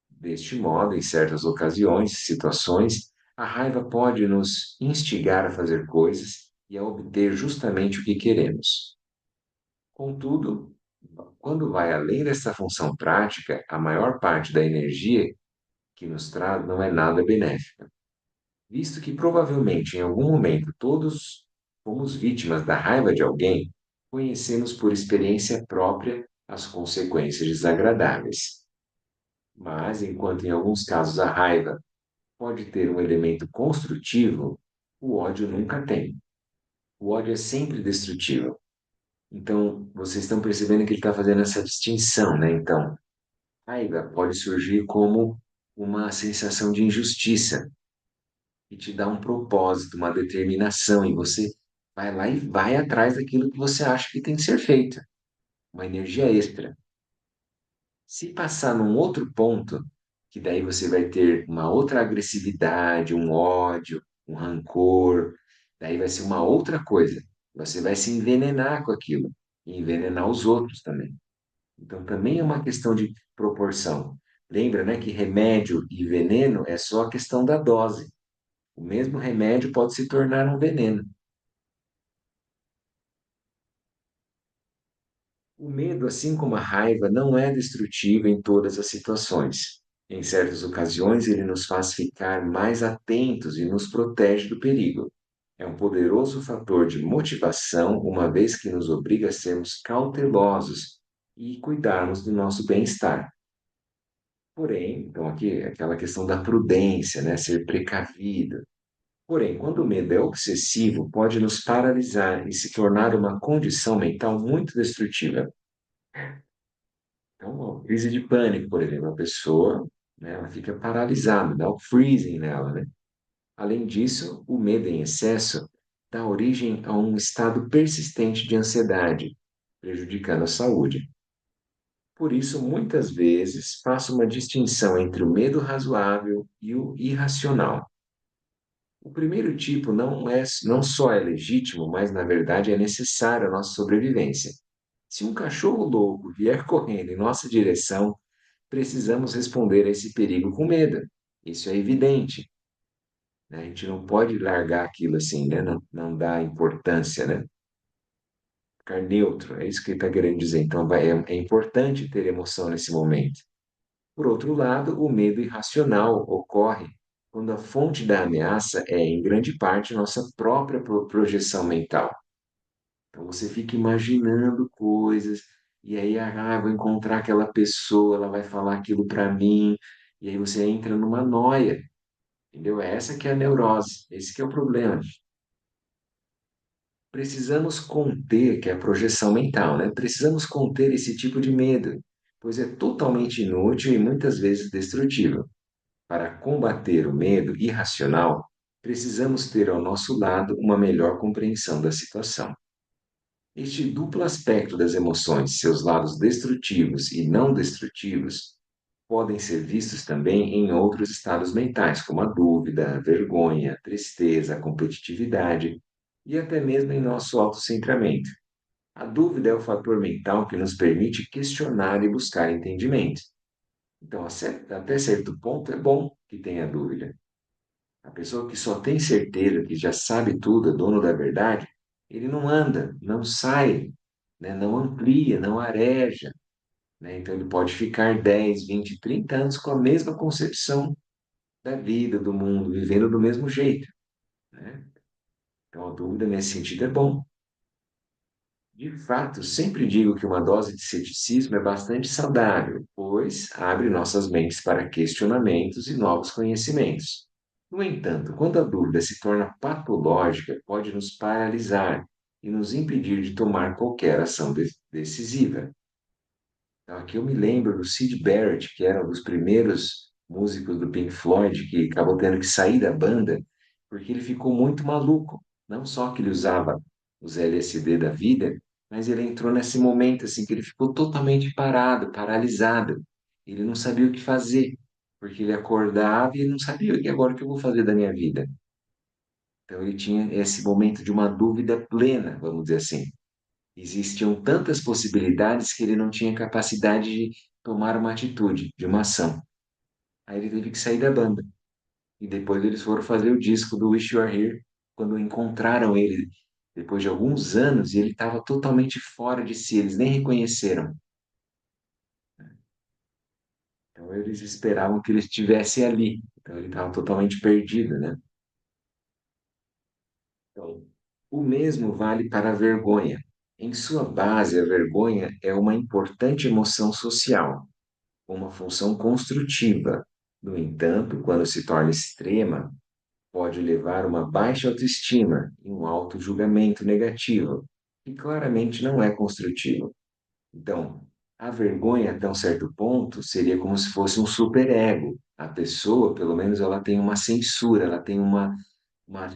Deste modo, em certas ocasiões, situações, a raiva pode nos instigar a fazer coisas e a obter justamente o que queremos. Contudo, quando vai além dessa função prática, a maior parte da energia que nos traz não é nada benéfica, visto que provavelmente em algum momento todos fomos vítimas da raiva de alguém, conhecemos por experiência própria as consequências desagradáveis. Mas, enquanto em alguns casos a raiva pode ter um elemento construtivo, o ódio nunca tem. O ódio é sempre destrutivo. Então, vocês estão percebendo que ele está fazendo essa distinção, né? Então, raiva pode surgir como uma sensação de injustiça e te dá um propósito, uma determinação, e você vai lá e vai atrás daquilo que você acha que tem que ser feito, uma energia extra. Se passar num outro ponto, que daí você vai ter uma outra agressividade, um ódio, um rancor, daí vai ser uma outra coisa. Você vai se envenenar com aquilo, e envenenar os outros também. Então também é uma questão de proporção. Lembra, né, que remédio e veneno é só a questão da dose. O mesmo remédio pode se tornar um veneno. O medo, assim como a raiva, não é destrutivo em todas as situações. Em certas ocasiões, ele nos faz ficar mais atentos e nos protege do perigo. É um poderoso fator de motivação, uma vez que nos obriga a sermos cautelosos e cuidarmos do nosso bem-estar. Porém, então aqui é aquela questão da prudência, né? Ser precavido. Porém, quando o medo é obsessivo, pode nos paralisar e se tornar uma condição mental muito destrutiva. Então, uma crise de pânico, por exemplo, a pessoa, né, ela fica paralisada, dá o freezing nela, né? Além disso, o medo em excesso dá origem a um estado persistente de ansiedade, prejudicando a saúde. Por isso, muitas vezes, faço uma distinção entre o medo razoável e o irracional. O primeiro tipo não só é legítimo, mas na verdade é necessário à nossa sobrevivência. Se um cachorro louco vier correndo em nossa direção, precisamos responder a esse perigo com medo. Isso é evidente, né? A gente não pode largar aquilo assim, né? Não dá importância, né? Ficar neutro, é isso que ele está querendo dizer. Então, é importante ter emoção nesse momento. Por outro lado, o medo irracional ocorre quando a fonte da ameaça é, em grande parte, nossa própria projeção mental. Então, você fica imaginando coisas, e aí, vou encontrar aquela pessoa, ela vai falar aquilo para mim, e aí você entra numa noia, entendeu? É essa que é a neurose, esse que é o problema. Precisamos conter, que é a projeção mental, né? Precisamos conter esse tipo de medo, pois é totalmente inútil e muitas vezes destrutivo. Para combater o medo irracional, precisamos ter ao nosso lado uma melhor compreensão da situação. Este duplo aspecto das emoções, seus lados destrutivos e não destrutivos, podem ser vistos também em outros estados mentais, como a dúvida, a vergonha, a tristeza, a competitividade e até mesmo em nosso autocentramento. A dúvida é o fator mental que nos permite questionar e buscar entendimento. Então, até certo ponto, é bom que tenha dúvida. A pessoa que só tem certeza, que já sabe tudo, é dono da verdade, ele não anda, não sai, né? Não amplia, não areja, né? Então ele pode ficar 10, 20, 30 anos com a mesma concepção da vida, do mundo, vivendo do mesmo jeito, né? Então a dúvida nesse sentido é bom. De fato, sempre digo que uma dose de ceticismo é bastante saudável, pois abre nossas mentes para questionamentos e novos conhecimentos. No entanto, quando a dúvida se torna patológica, pode nos paralisar e nos impedir de tomar qualquer ação decisiva. Então, aqui eu me lembro do Syd Barrett, que era um dos primeiros músicos do Pink Floyd, que acabou tendo que sair da banda, porque ele ficou muito maluco. Não só que ele usava os LSD da vida, mas ele entrou nesse momento assim que ele ficou totalmente parado, paralisado. Ele não sabia o que fazer, porque ele acordava e ele não sabia e agora o que eu vou fazer da minha vida. Então ele tinha esse momento de uma dúvida plena, vamos dizer assim. Existiam tantas possibilidades que ele não tinha capacidade de tomar uma atitude, de uma ação. Aí ele teve que sair da banda. E depois eles foram fazer o disco do Wish You Were Here, quando encontraram ele depois de alguns anos e ele estava totalmente fora de si, eles nem reconheceram. Então eles esperavam que ele estivesse ali. Então ele estava totalmente perdido, né? Então, o mesmo vale para a vergonha. Em sua base, a vergonha é uma importante emoção social uma função construtiva. No entanto, quando se torna extrema, pode levar a uma baixa autoestima e um auto-julgamento negativo, que claramente não é construtivo. Então, a vergonha, até um certo ponto, seria como se fosse um superego. A pessoa, pelo menos, ela tem uma censura, ela tem uma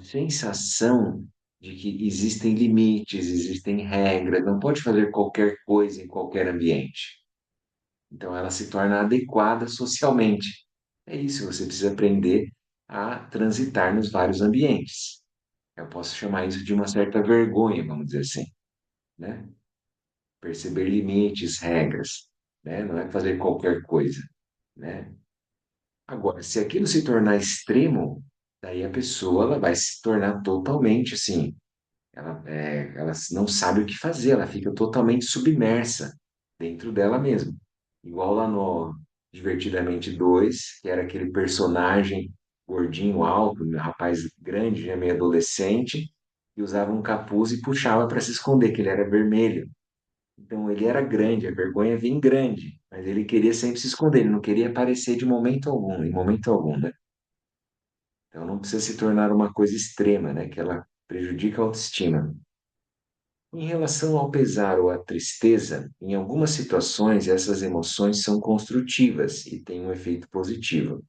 sensação de que existem limites, existem regras, não pode fazer qualquer coisa em qualquer ambiente. Então, ela se torna adequada socialmente. É isso, você precisa aprender a transitar nos vários ambientes. Eu posso chamar isso de uma certa vergonha, vamos dizer assim, né? Perceber limites, regras, né? Não é fazer qualquer coisa. né? Agora, se aquilo se tornar extremo, daí a pessoa ela vai se tornar totalmente assim, ela não sabe o que fazer, ela fica totalmente submersa dentro dela mesma. Igual lá no Divertidamente 2, que era aquele personagem gordinho, alto, um rapaz grande, né, meio adolescente, que usava um capuz e puxava para se esconder, que ele era vermelho. Então ele era grande, a vergonha vinha grande, mas ele queria sempre se esconder, ele não queria aparecer de momento algum, em momento algum, né? Então não precisa se tornar uma coisa extrema, né? Que ela prejudica a autoestima. Em relação ao pesar ou à tristeza, em algumas situações essas emoções são construtivas e têm um efeito positivo.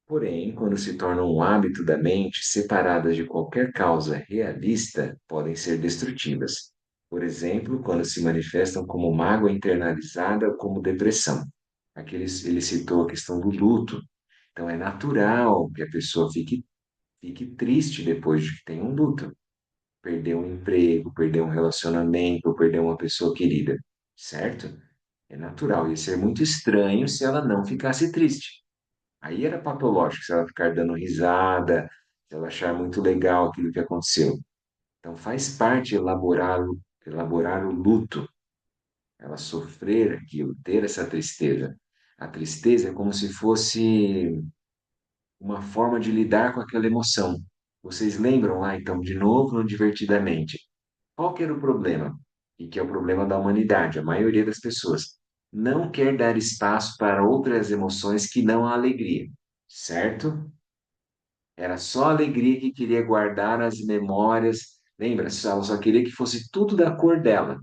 Porém, quando se tornam um hábito da mente, separadas de qualquer causa realista, podem ser destrutivas. Por exemplo, quando se manifestam como mágoa internalizada ou como depressão. Aqui ele citou a questão do luto. Então, é natural que a pessoa fique triste depois de que tem um luto. Perder um emprego, perder um relacionamento, ou perder uma pessoa querida, certo? É natural. Ia ser muito estranho se ela não ficasse triste. Aí era patológico, se ela ficar dando risada, se ela achar muito legal aquilo que aconteceu. Então faz parte elaborar o luto, ela sofrer aquilo, ter essa tristeza. A tristeza é como se fosse uma forma de lidar com aquela emoção. Vocês lembram lá, então, de novo, no Divertidamente? Qual que era o problema? E que é o problema da humanidade, a maioria das pessoas não quer dar espaço para outras emoções que não a alegria, certo? Era só a alegria que queria guardar as memórias. Lembra? Ela só queria que fosse tudo da cor dela,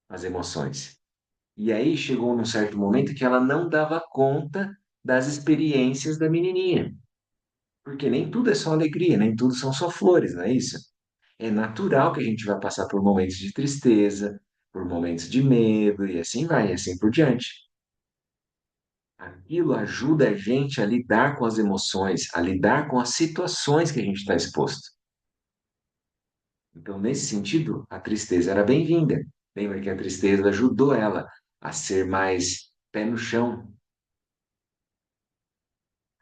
as emoções. E aí chegou num certo momento que ela não dava conta das experiências da menininha. Porque nem tudo é só alegria, nem tudo são só flores, não é isso? É natural que a gente vai passar por momentos de tristeza, por momentos de medo, e assim vai, e assim por diante. Aquilo ajuda a gente a lidar com as emoções, a lidar com as situações que a gente está exposto. Então, nesse sentido, a tristeza era bem-vinda. Lembra que a tristeza ajudou ela a ser mais pé no chão.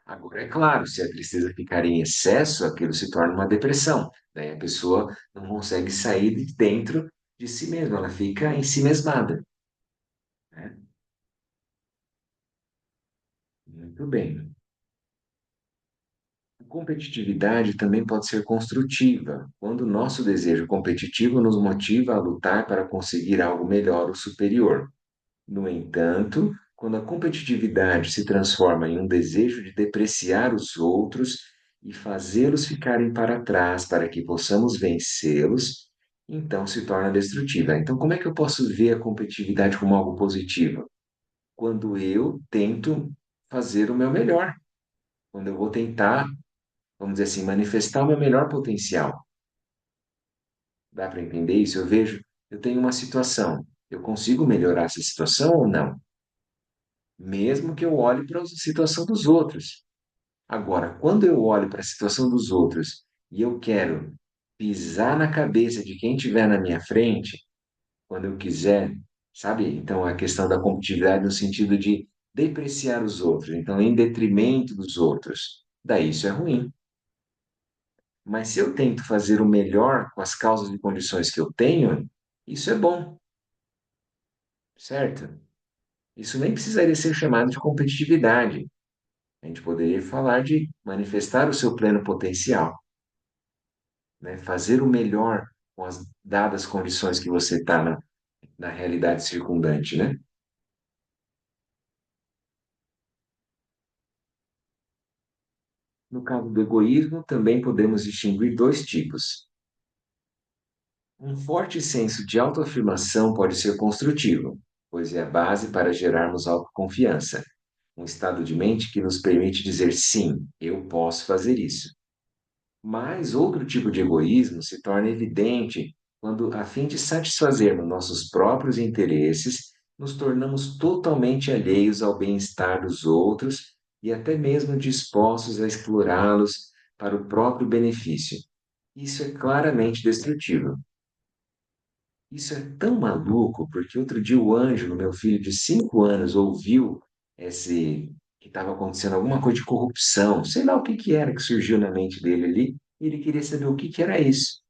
Agora, é claro, se a tristeza ficar em excesso, aquilo se torna uma depressão. Daí a pessoa não consegue sair de dentro de si mesma, ela fica ensimesmada, né? Muito bem. A competitividade também pode ser construtiva, quando o nosso desejo competitivo nos motiva a lutar para conseguir algo melhor ou superior. No entanto, quando a competitividade se transforma em um desejo de depreciar os outros e fazê-los ficarem para trás para que possamos vencê-los, então se torna destrutiva. Então, como é que eu posso ver a competitividade como algo positivo? Quando eu tento fazer o meu melhor, quando eu vou tentar, vamos dizer assim, manifestar o meu melhor potencial. Dá para entender isso? Eu vejo, eu tenho uma situação, eu consigo melhorar essa situação ou não? Mesmo que eu olhe para a situação dos outros. Agora, quando eu olho para a situação dos outros e eu quero pisar na cabeça de quem estiver na minha frente, quando eu quiser, sabe? Então, a questão da competitividade no sentido de depreciar os outros, então, em detrimento dos outros, daí isso é ruim. Mas se eu tento fazer o melhor com as causas e condições que eu tenho, isso é bom, certo? Isso nem precisaria ser chamado de competitividade. A gente poderia falar de manifestar o seu pleno potencial, né? Fazer o melhor com as dadas condições que você está na realidade circundante, né? No caso do egoísmo, também podemos distinguir dois tipos. Um forte senso de autoafirmação pode ser construtivo, pois é a base para gerarmos autoconfiança, um estado de mente que nos permite dizer sim, eu posso fazer isso. Mas outro tipo de egoísmo se torna evidente quando, a fim de satisfazermos nossos próprios interesses, nos tornamos totalmente alheios ao bem-estar dos outros e até mesmo dispostos a explorá-los para o próprio benefício. Isso é claramente destrutivo. Isso é tão maluco porque outro dia o Ângelo, meu filho de 5 anos, ouviu esse que estava acontecendo alguma coisa de corrupção, sei lá o que que era que surgiu na mente dele ali, e ele queria saber o que que era isso.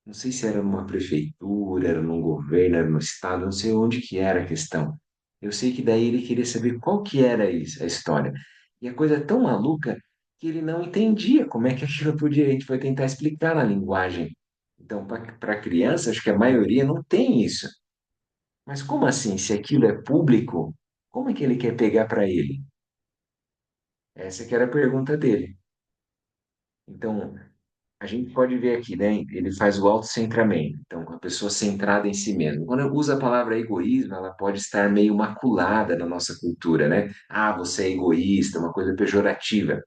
Não sei se era numa prefeitura, era num governo, era no estado, não sei onde que era a questão. Eu sei que daí ele queria saber qual que era isso, a história. E a coisa é tão maluca que ele não entendia como é que aquilo podia. A gente foi tentar explicar na linguagem. Então, para a criança, acho que a maioria não tem isso. Mas como assim? Se aquilo é público, como é que ele quer pegar para ele? Essa que era a pergunta dele. Então, a gente pode ver aqui, né? Ele faz o autocentramento, então, com a pessoa centrada em si mesma. Quando eu uso a palavra egoísmo, ela pode estar meio maculada na nossa cultura, né? Ah, você é egoísta, uma coisa pejorativa,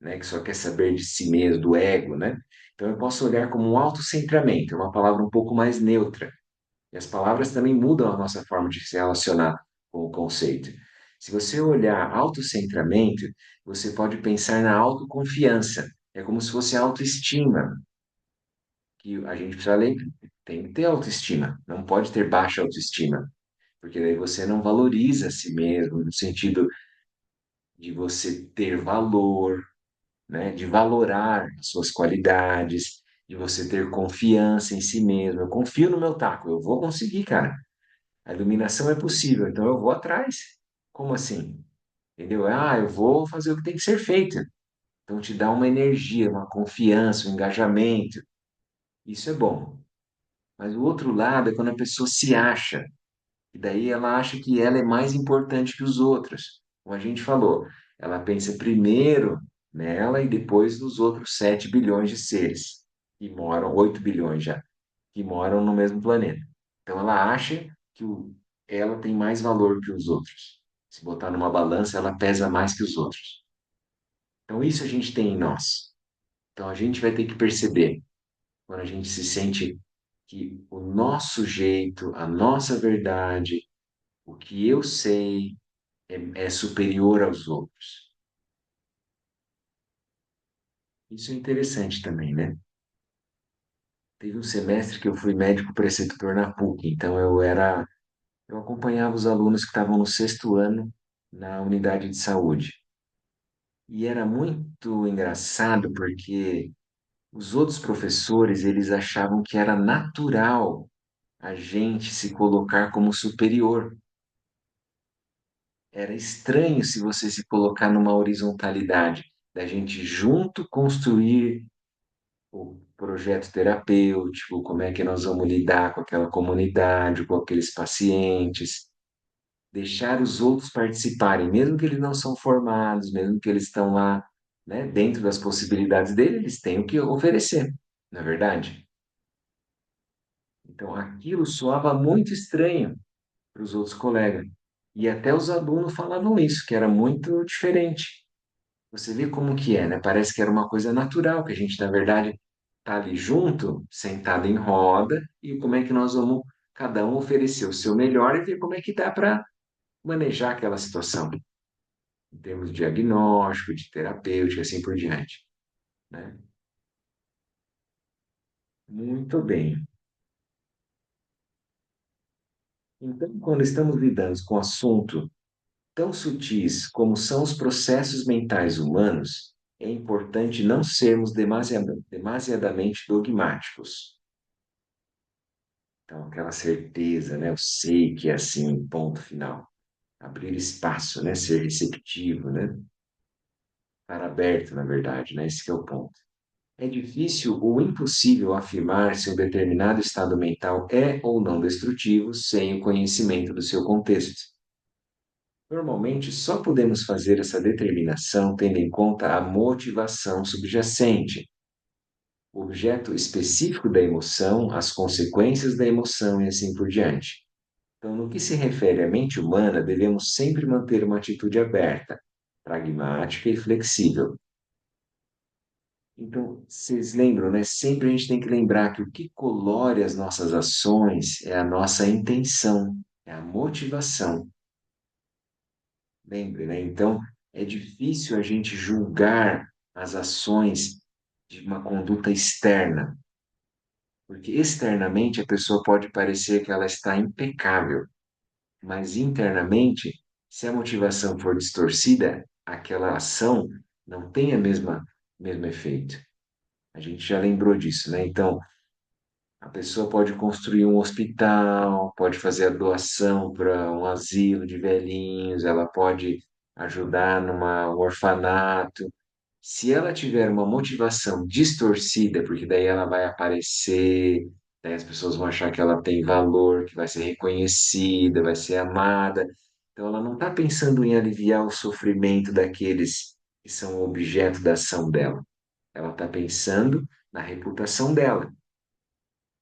né? Que só quer saber de si mesmo, do ego, né? Então, eu posso olhar como um autocentramento, é uma palavra um pouco mais neutra. E as palavras também mudam a nossa forma de se relacionar com o conceito. Se você olhar autocentramento, você pode pensar na autoconfiança. É como se fosse autoestima, que a gente precisa lembrar, tem que ter autoestima, não pode ter baixa autoestima, porque daí você não valoriza a si mesmo, no sentido de você ter valor, né, de valorar as suas qualidades, de você ter confiança em si mesmo. Eu confio no meu taco, eu vou conseguir, cara. A iluminação é possível, então eu vou atrás. Como assim? Entendeu? Ah, eu vou fazer o que tem que ser feito. Então te dá uma energia, uma confiança, um engajamento. Isso é bom. Mas o outro lado é quando a pessoa se acha, e daí ela acha que ela é mais importante que os outros. Como a gente falou, ela pensa primeiro nela e depois nos outros 7 bilhões de seres que moram, 8 bilhões já, que moram no mesmo planeta. Então ela acha que ela tem mais valor que os outros. Se botar numa balança, ela pesa mais que os outros. Então isso a gente tem em nós. Então a gente vai ter que perceber quando a gente se sente que o nosso jeito, a nossa verdade, o que eu sei é superior aos outros. Isso é interessante também, né? Teve um semestre que eu fui médico preceptor na PUC, então eu acompanhava os alunos que estavam no sexto ano na unidade de saúde. E era muito engraçado porque os outros professores, eles achavam que era natural a gente se colocar como superior. Era estranho se você se colocar numa horizontalidade, da gente junto construir o projeto terapêutico, como é que nós vamos lidar com aquela comunidade, com aqueles pacientes, deixar os outros participarem, mesmo que eles não são formados, mesmo que eles estão lá, né, dentro das possibilidades dele, eles têm o que oferecer, não é verdade? Então, aquilo soava muito estranho para os outros colegas. E até os alunos falavam isso, que era muito diferente. Você vê como que é, né? Parece que era uma coisa natural, que a gente, na verdade, tá ali junto, sentado em roda, e como é que nós vamos cada um oferecer o seu melhor e ver como é que dá para manejar aquela situação, em termos de diagnóstico, de terapêutica, assim por diante, né? Muito bem. Então, quando estamos lidando com assunto tão sutis como são os processos mentais humanos, é importante não sermos demasiadamente dogmáticos. Então, aquela certeza, né? Eu sei que é assim, ponto final. Abrir espaço, né? Ser receptivo, né? Estar aberto, na verdade, né? Esse que é o ponto. É difícil ou impossível afirmar se um determinado estado mental é ou não destrutivo sem o conhecimento do seu contexto. Normalmente, só podemos fazer essa determinação tendo em conta a motivação subjacente, o objeto específico da emoção, as consequências da emoção e assim por diante. Então, no que se refere à mente humana, devemos sempre manter uma atitude aberta, pragmática e flexível. Então, vocês lembram, né? Sempre a gente tem que lembrar que o que colore as nossas ações é a nossa intenção, é a motivação. Lembre, né? Então, é difícil a gente julgar as ações de uma conduta externa, porque externamente a pessoa pode parecer que ela está impecável, mas internamente Se a motivação for distorcida, aquela ação não tem a mesmo efeito. A gente já lembrou disso, né? Então, a pessoa pode construir um hospital, pode fazer a doação para um asilo de velhinhos, ela pode ajudar num orfanato. Se ela tiver uma motivação distorcida, porque daí ela vai aparecer, daí as pessoas vão achar que ela tem valor, que vai ser reconhecida, vai ser amada. Então ela não está pensando em aliviar o sofrimento daqueles que são objeto da ação dela. Ela está pensando na reputação dela.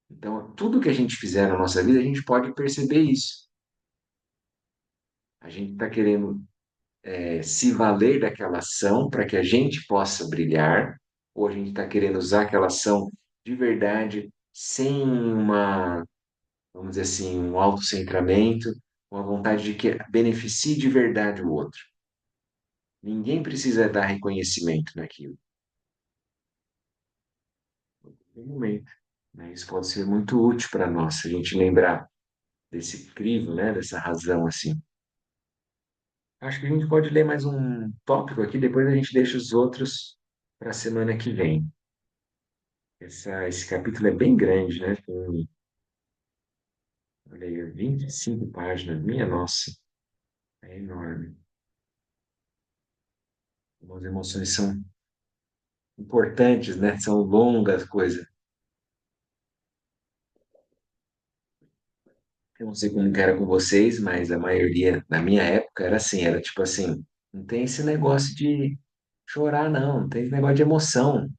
Então, tudo que a gente fizer na nossa vida, a gente pode perceber isso. A gente está querendo se valer daquela ação para que a gente possa brilhar, ou a gente está querendo usar aquela ação de verdade, sem vamos dizer assim, um autocentramento, com a vontade de que beneficie de verdade o outro. Ninguém precisa dar reconhecimento naquilo, no momento. Né? Isso pode ser muito útil para nós, se a gente lembrar desse crivo, né, dessa razão assim. Acho que a gente pode ler mais um tópico aqui, depois a gente deixa os outros para a semana que vem. Esse capítulo é bem grande, né? Tem, olha aí, 25 páginas. Minha nossa, é enorme. As emoções são importantes, né? São longas coisas. Eu não sei como que era com vocês, mas a maioria, na minha época, era assim, era tipo assim, não tem esse negócio de chorar, não tem esse negócio de emoção.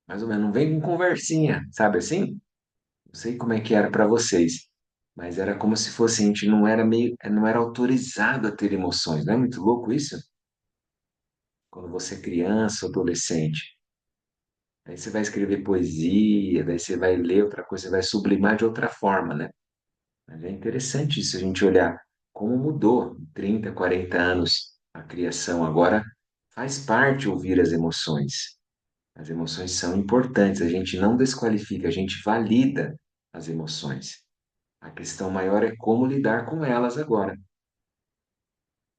Mais ou menos, não vem com conversinha, sabe assim? Não sei como é que era para vocês, mas era como se fosse a gente não era autorizado a ter emoções. Não é muito louco isso? Quando você é criança, adolescente, aí você vai escrever poesia, daí você vai ler outra coisa, você vai sublimar de outra forma, né? Mas é interessante isso, a gente olhar como mudou em 30, 40 anos a criação. Agora faz parte ouvir as emoções. As emoções são importantes, a gente não desqualifica, a gente valida as emoções. A questão maior é como lidar com elas agora,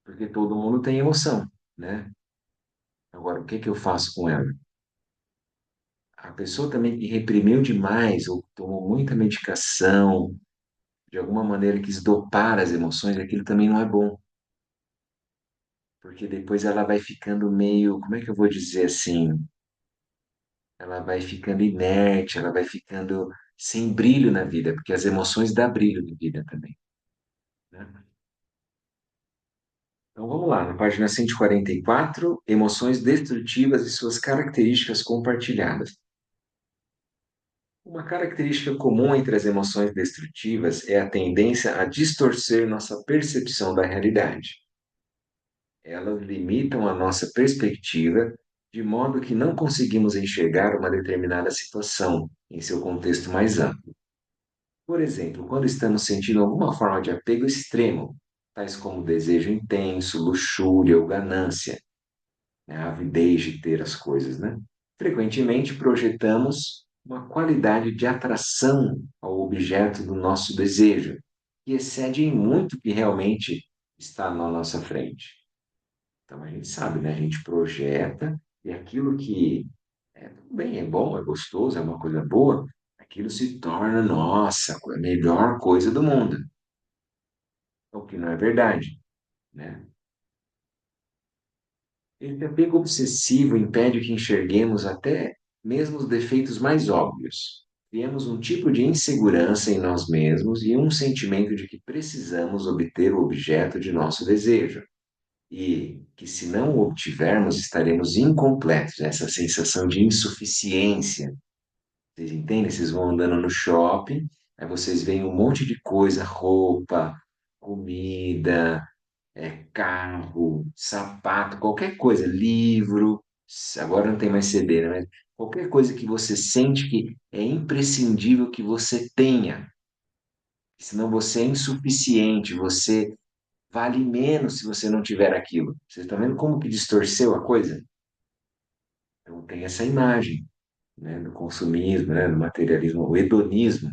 porque todo mundo tem emoção, né? Agora, o que que eu faço com ela? A pessoa também que reprimiu demais ou tomou muita medicação, de alguma maneira quis dopar as emoções, aquilo também não é bom, porque depois ela vai ficando meio, como é que eu vou dizer assim? Ela vai ficando inerte, ela vai ficando sem brilho na vida, porque as emoções dão brilho na vida também, né? Então vamos lá, na página 144, emoções destrutivas e suas características compartilhadas. Uma característica comum entre as emoções destrutivas é a tendência a distorcer nossa percepção da realidade. Elas limitam a nossa perspectiva de modo que não conseguimos enxergar uma determinada situação em seu contexto mais amplo. Por exemplo, quando estamos sentindo alguma forma de apego extremo, tais como desejo intenso, luxúria ou ganância, né, a avidez de ter as coisas, né? Frequentemente projetamos uma qualidade de atração ao objeto do nosso desejo, que excede em muito o que realmente está na nossa frente. Então a gente sabe, né? A gente projeta e aquilo que é tudo bem, é bom, é gostoso, é uma coisa boa, aquilo se torna, nossa, a melhor coisa do mundo. O que não é verdade, né? Esse apego obsessivo impede que enxerguemos até mesmo os defeitos mais óbvios. Criamos um tipo de insegurança em nós mesmos e um sentimento de que precisamos obter o objeto de nosso desejo. E que, se não o obtivermos, estaremos incompletos. Essa sensação de insuficiência. Vocês entendem? Vocês vão andando no shopping, aí vocês veem um monte de coisa, roupa, comida, carro, sapato, qualquer coisa, livro, agora não tem mais CD, né? Mas qualquer coisa que você sente que é imprescindível que você tenha, senão você é insuficiente, você vale menos se você não tiver aquilo. Você está vendo como que distorceu a coisa? Então tem essa imagem, né, do consumismo, né, do materialismo, o hedonismo.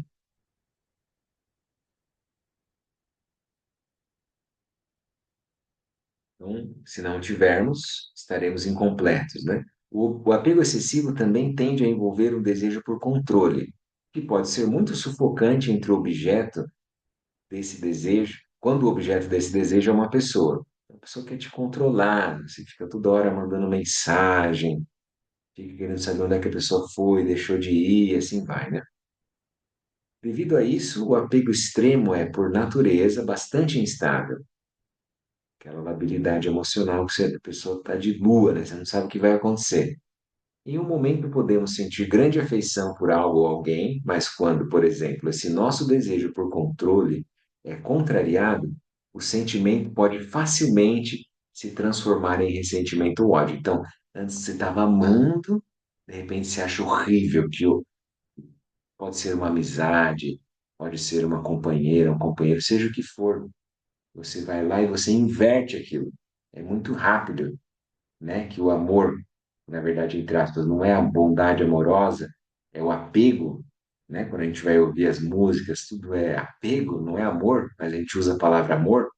Então, se não tivermos, estaremos incompletos, né? O apego excessivo também tende a envolver um desejo por controle, que pode ser muito sufocante entre o objeto desse desejo, quando o objeto desse desejo é uma pessoa. A pessoa quer te controlar, você fica toda hora mandando mensagem, fica querendo saber onde é que a pessoa foi, deixou de ir, e assim vai, né? Devido a isso, o apego extremo é, por natureza, bastante instável. Aquela labilidade emocional que a pessoa está de lua, né? Você não sabe o que vai acontecer. Em um momento podemos sentir grande afeição por algo ou alguém, mas quando, por exemplo, esse nosso desejo por controle é contrariado, o sentimento pode facilmente se transformar em ressentimento ou ódio. Então, antes você estava amando, de repente você acha horrível que pode ser uma amizade, pode ser uma companheira, um companheiro, seja o que for. Você vai lá e você inverte aquilo. É muito rápido, né? Que o amor, na verdade, entre aspas, não é a bondade amorosa, é o apego, né? Quando a gente vai ouvir as músicas, tudo é apego, não é amor, mas a gente usa a palavra amor.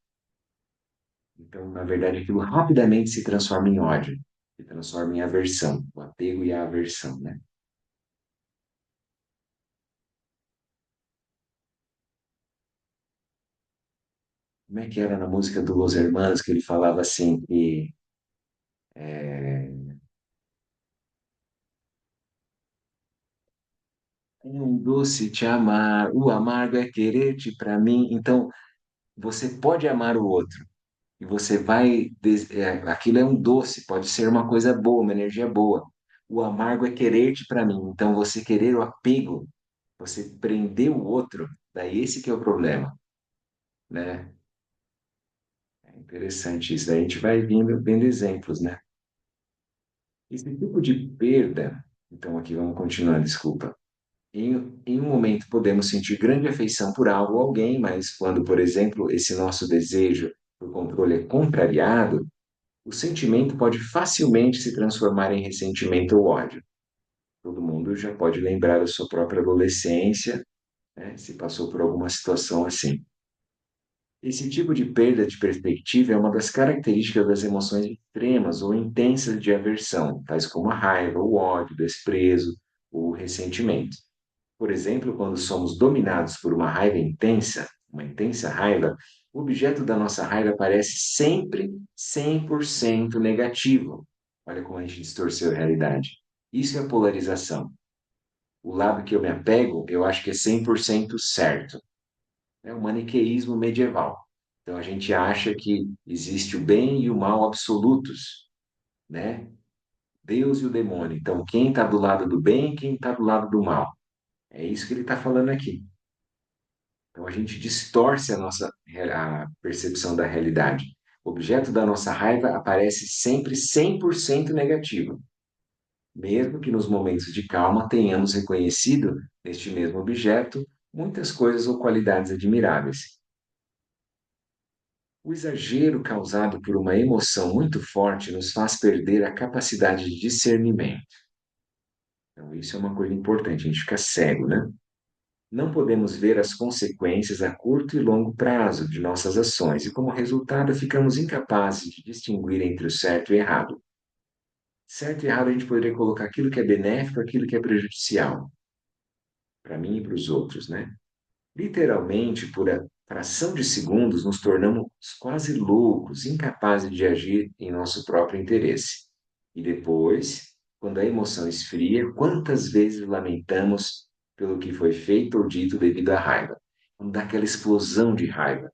Então, na verdade, aquilo rapidamente se transforma em ódio, se transforma em aversão, o apego e a aversão, né? Como é que era na música do Los Hermanos que ele falava assim que é um doce te amar, o amargo é querer-te para mim. Então, você pode amar o outro e você vai. Aquilo é um doce, pode ser uma coisa boa, uma energia boa. O amargo é querer-te para mim. Então, você querer o apego, você prender o outro, daí esse que é o problema, né? É interessante isso. Daí a gente vai vendo exemplos, né? Esse tipo de perda. Então, aqui vamos continuar, desculpa. Em um momento podemos sentir grande afeição por algo ou alguém, mas quando, por exemplo, esse nosso desejo por controle é contrariado, o sentimento pode facilmente se transformar em ressentimento ou ódio. Todo mundo já pode lembrar da sua própria adolescência, né, se passou por alguma situação assim. Esse tipo de perda de perspectiva é uma das características das emoções extremas ou intensas de aversão, tais como a raiva, o ódio, o desprezo, o ressentimento. Por exemplo, quando somos dominados por uma raiva intensa, uma intensa raiva, o objeto da nossa raiva parece sempre 100% negativo. Olha como a gente distorceu a realidade. Isso é polarização. O lado que eu me apego, eu acho que é 100% certo. É o maniqueísmo medieval. Então a gente acha que existe o bem e o mal absolutos, né? Deus e o demônio. Então quem está do lado do bem e quem está do lado do mal. É isso que ele está falando aqui. Então a gente distorce a percepção da realidade. O objeto da nossa raiva aparece sempre 100% negativo, mesmo que nos momentos de calma tenhamos reconhecido neste mesmo objeto muitas coisas ou qualidades admiráveis. O exagero causado por uma emoção muito forte nos faz perder a capacidade de discernimento. Então, isso é uma coisa importante, a gente fica cego, né? Não podemos ver as consequências a curto e longo prazo de nossas ações e, como resultado, ficamos incapazes de distinguir entre o certo e o errado. Certo e errado, a gente poderia colocar aquilo que é benéfico, aquilo que é prejudicial, para mim e para os outros, né? Literalmente, por a fração de segundos, nos tornamos quase loucos, incapazes de agir em nosso próprio interesse. E depois, quando a emoção esfria, quantas vezes lamentamos pelo que foi feito ou dito devido à raiva? Quando dá aquela explosão de raiva,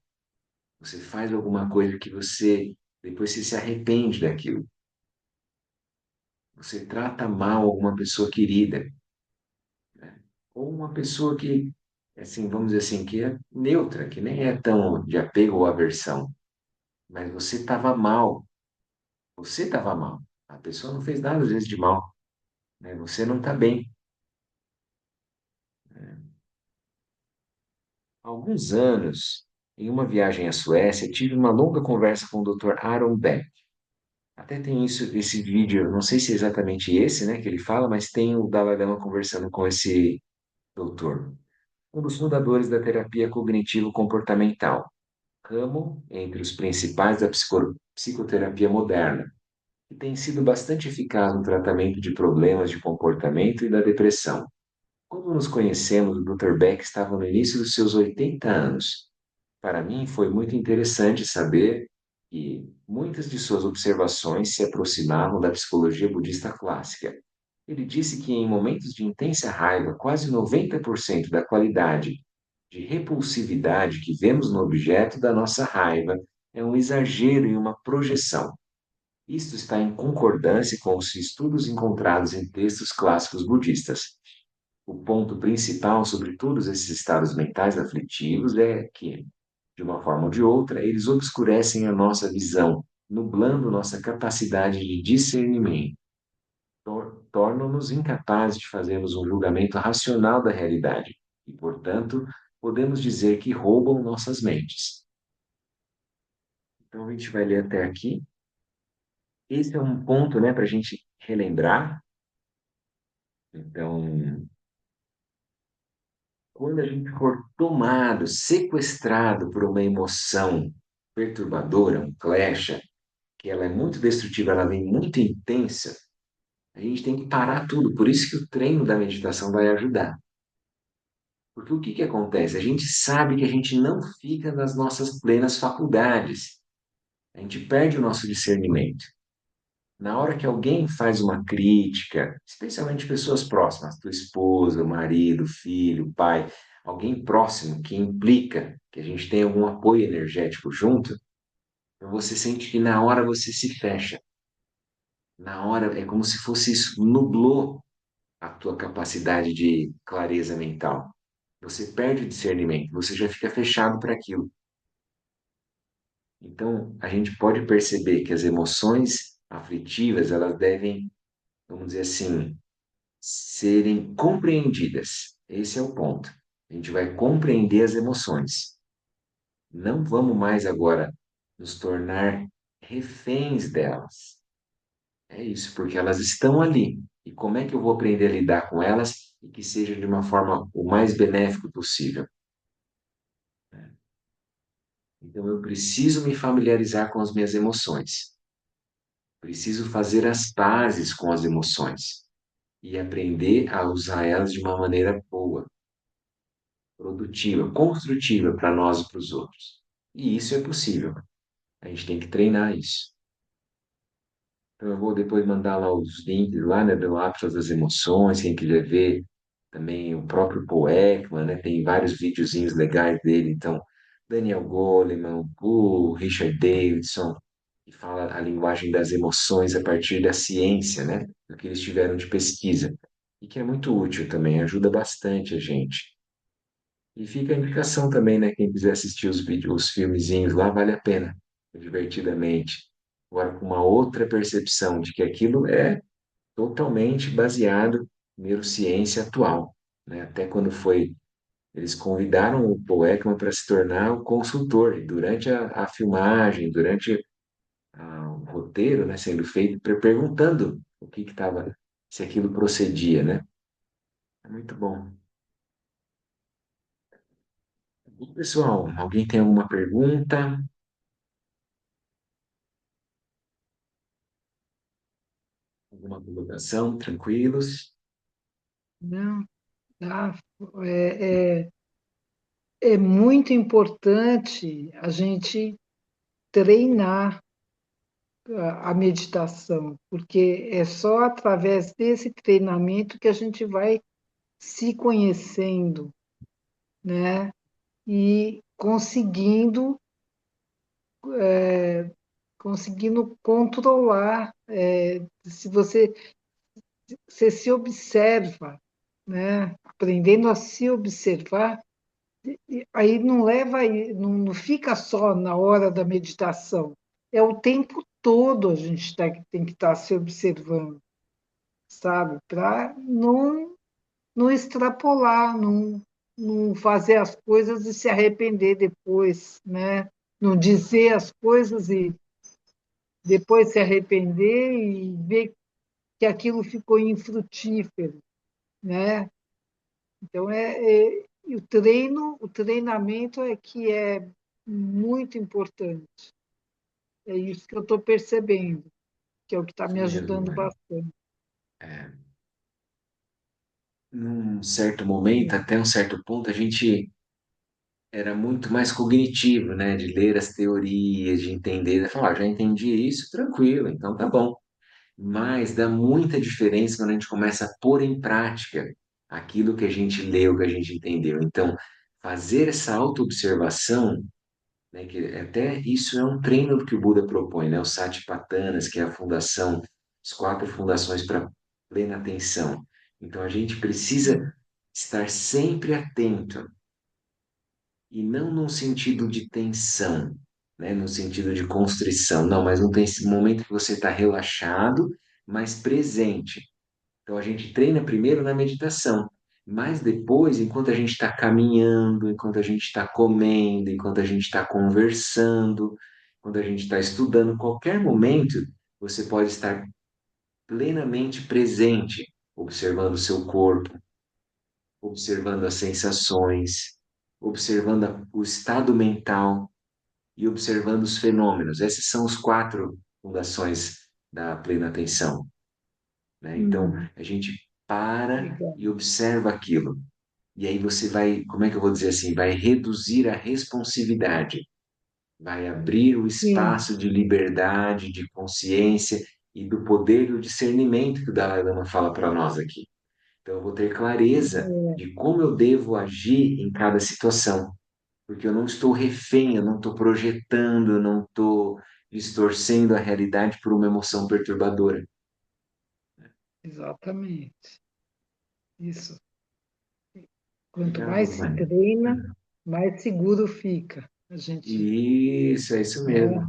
você faz alguma coisa que depois você se arrepende daquilo. Você trata mal alguma pessoa querida, né? Ou uma pessoa que, assim, vamos dizer assim, que é neutra, que nem é tão de apego ou aversão, mas você estava mal. A pessoa não fez nada às vezes de mal, né? Você não está bem. Há alguns anos, em uma viagem à Suécia, tive uma longa conversa com o Dr. Aaron Beck. Até tem esse vídeo, não sei se é exatamente esse, né, que ele fala, mas tem o Dalai Lama conversando com esse doutor, um dos fundadores da terapia cognitivo-comportamental. ramo entre os principais da psicoterapia moderna, que tem sido bastante eficaz no tratamento de problemas de comportamento e da depressão. Quando nos conhecemos, o Dr. Beck estava no início dos seus 80 anos. Para mim, foi muito interessante saber que muitas de suas observações se aproximavam da psicologia budista clássica. Ele disse que em momentos de intensa raiva, quase 90% da qualidade de repulsividade que vemos no objeto da nossa raiva é um exagero e uma projeção. Isto está em concordância com os estudos encontrados em textos clássicos budistas. O ponto principal sobre todos esses estados mentais aflitivos é que, de uma forma ou de outra, eles obscurecem a nossa visão, nublando nossa capacidade de discernimento, tornam-nos incapazes de fazermos um julgamento racional da realidade e, portanto, podemos dizer que roubam nossas mentes. Então, a gente vai ler até aqui. Esse é um ponto, né, para a gente relembrar. Então, quando a gente for tomado, sequestrado por uma emoção perturbadora, um clash, que ela é muito destrutiva, ela vem muito intensa, a gente tem que parar tudo. Por isso que o treino da meditação vai ajudar. Porque o que que acontece? A gente sabe que a gente não fica nas nossas plenas faculdades. A gente perde o nosso discernimento. Na hora que alguém faz uma crítica, especialmente pessoas próximas, tua esposa, marido, filho, pai, alguém próximo que implica que a gente tem algum apoio energético junto, você sente que na hora você se fecha. Na hora é como se fosse isso, nublou a tua capacidade de clareza mental. Você perde o discernimento, você já fica fechado para aquilo. Então, a gente pode perceber que as emoções aflitivas, elas devem, vamos dizer assim, serem compreendidas. Esse é o ponto. A gente vai compreender as emoções. Não vamos mais agora nos tornar reféns delas. É isso, porque elas estão ali. E como é que eu vou aprender a lidar com elas e que seja de uma forma o mais benéfica possível? Então eu preciso me familiarizar com as minhas emoções. Preciso fazer as pazes com as emoções e aprender a usar elas de uma maneira boa, produtiva, construtiva para nós e para os outros. E isso é possível. A gente tem que treinar isso. Então, eu vou depois mandar lá os links lá, né, do Atlas das Emoções, quem quiser ver também o próprio Paul Ekman, né, tem vários videozinhos legais dele, então, Daniel Goleman, o Richard Davidson, que fala a linguagem das emoções a partir da ciência, né, do que eles tiveram de pesquisa, e que é muito útil também, ajuda bastante a gente. E fica a indicação também, né? Quem quiser assistir os vídeos, os filmezinhos lá, vale a pena, divertidamente. Agora, com uma outra percepção de que aquilo é totalmente baseado em neurociência atual, né? Até quando foi, eles convidaram o Paul Ekman para se tornar o consultor, e durante a filmagem, durante o roteiro, né, sendo feito, perguntando o que estava, se aquilo procedia, né? É muito bom. Bom, pessoal, alguém tem alguma pergunta? Alguma colocação? Tranquilos? Não, tá? É, é, é muito importante a gente treinar a meditação, porque é só através desse treinamento que a gente vai se conhecendo, né? E conseguindo controlar. Se você se observa, né? Aprendendo a se observar, aí não leva, não fica só na hora da meditação. É o tempo todo a gente tem que estar se observando, sabe? Para não extrapolar, não fazer as coisas e se arrepender depois, né? Não dizer as coisas e depois se arrepender e ver que aquilo ficou infrutífero, né? Então e o treinamento é que é muito importante. É isso que eu estou percebendo, que é o que está Isso me mesmo, ajudando Mari. bastante. É, num certo momento, até um certo ponto, a gente era muito mais cognitivo, né? De ler as teorias, de entender, de falar, já entendi isso, tranquilo, então tá bom. Mas dá muita diferença quando a gente começa a pôr em prática aquilo que a gente leu, que a gente entendeu. Então, fazer essa autoobservação, né, que até isso é um treino que o Buda propõe, né? O Satipatthanas, que é a fundação, as quatro fundações para plena atenção. Então, a gente precisa estar sempre atento e não num sentido de tensão, né? No sentido de constrição, não, mas num momento que você está relaxado, mas presente. Então a gente treina primeiro na meditação, mas depois, enquanto a gente está caminhando, enquanto a gente está comendo, enquanto a gente está conversando, quando a gente está estudando, qualquer momento você pode estar plenamente presente, observando o seu corpo, observando as sensações, observando o estado mental e observando os fenômenos. Essas são as quatro fundações da plena atenção, né? Então, Hum, a gente para legal. e observa aquilo. E aí você vai, como é que eu vou dizer assim, vai reduzir a responsividade, vai abrir o Sim, espaço de liberdade, de consciência e do poder do discernimento que o Dalai Lama fala para nós aqui. Então, eu vou ter clareza é, de como eu devo agir em cada situação, porque eu não estou refém, eu não estou projetando, eu não estou distorcendo a realidade por uma emoção perturbadora. exatamente. Isso. Quanto Obrigado, mais se Vânia. treina, mais seguro fica. A gente, Isso, é isso mesmo. né?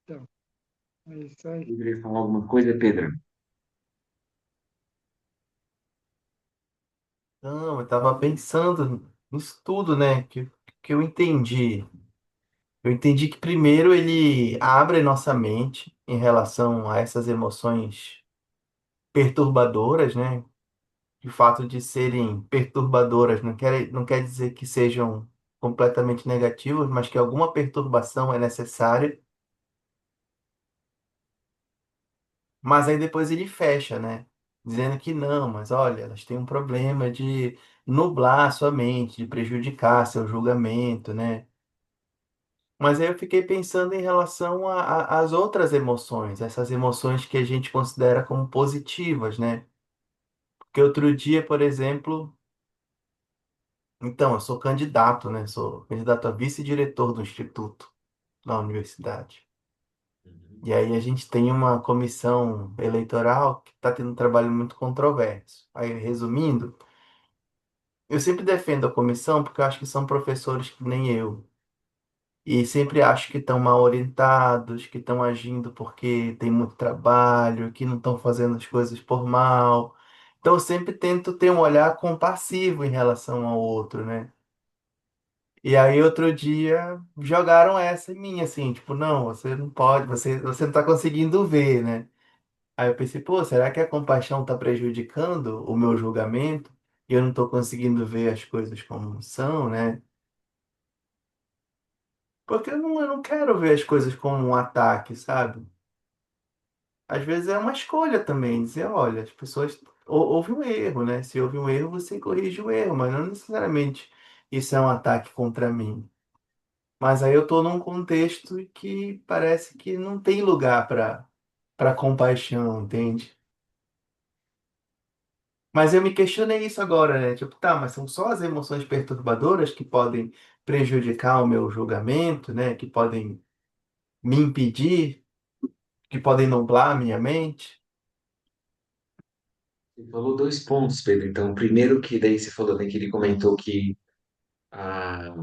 Então, é isso aí. Eu queria falar alguma coisa, Pedro? Não, eu estava pensando nisso tudo, né? Que eu entendi. Eu entendi que primeiro ele abre nossa mente em relação a essas emoções perturbadoras, né? O fato de serem perturbadoras não quer dizer que sejam completamente negativas, mas que alguma perturbação é necessária. Mas aí depois ele fecha, né? Dizendo que não, mas olha, elas têm um problema de nublar a sua mente, de prejudicar seu julgamento, né? Mas aí eu fiquei pensando em relação às outras emoções, essas emoções que a gente considera como positivas, né? Porque outro dia, por exemplo, então, eu sou candidato, né? Sou candidato a vice-diretor do instituto na universidade. Uhum. E aí a gente tem uma comissão eleitoral que está tendo um trabalho muito controverso. Aí, resumindo, eu sempre defendo a comissão porque eu acho que são professores que nem eu. E sempre acho que estão mal orientados, que estão agindo porque tem muito trabalho, que não estão fazendo as coisas por mal. Então, eu sempre tento ter um olhar compassivo em relação ao outro, né? E aí, outro dia, jogaram essa em mim, assim, tipo, não, você não pode, você não está conseguindo ver, né? Aí eu pensei, pô, será que a compaixão está prejudicando o meu julgamento? E eu não estou conseguindo ver as coisas como são, né? Porque eu não quero ver as coisas como um ataque, sabe? Às vezes é uma escolha também, dizer, olha, as pessoas houve um erro, né? Se houve um erro, você corrige o erro, mas não necessariamente isso é um ataque contra mim. Mas aí eu estou num contexto que parece que não tem lugar para compaixão, entende? Mas eu me questionei isso agora, né? Tipo, tá, mas são só as emoções perturbadoras que podem prejudicar o meu julgamento, né? Que podem me impedir, que podem nublar a minha mente. Você falou dois pontos, Pedro. Então, primeiro que daí você falou, né, que ele comentou que a,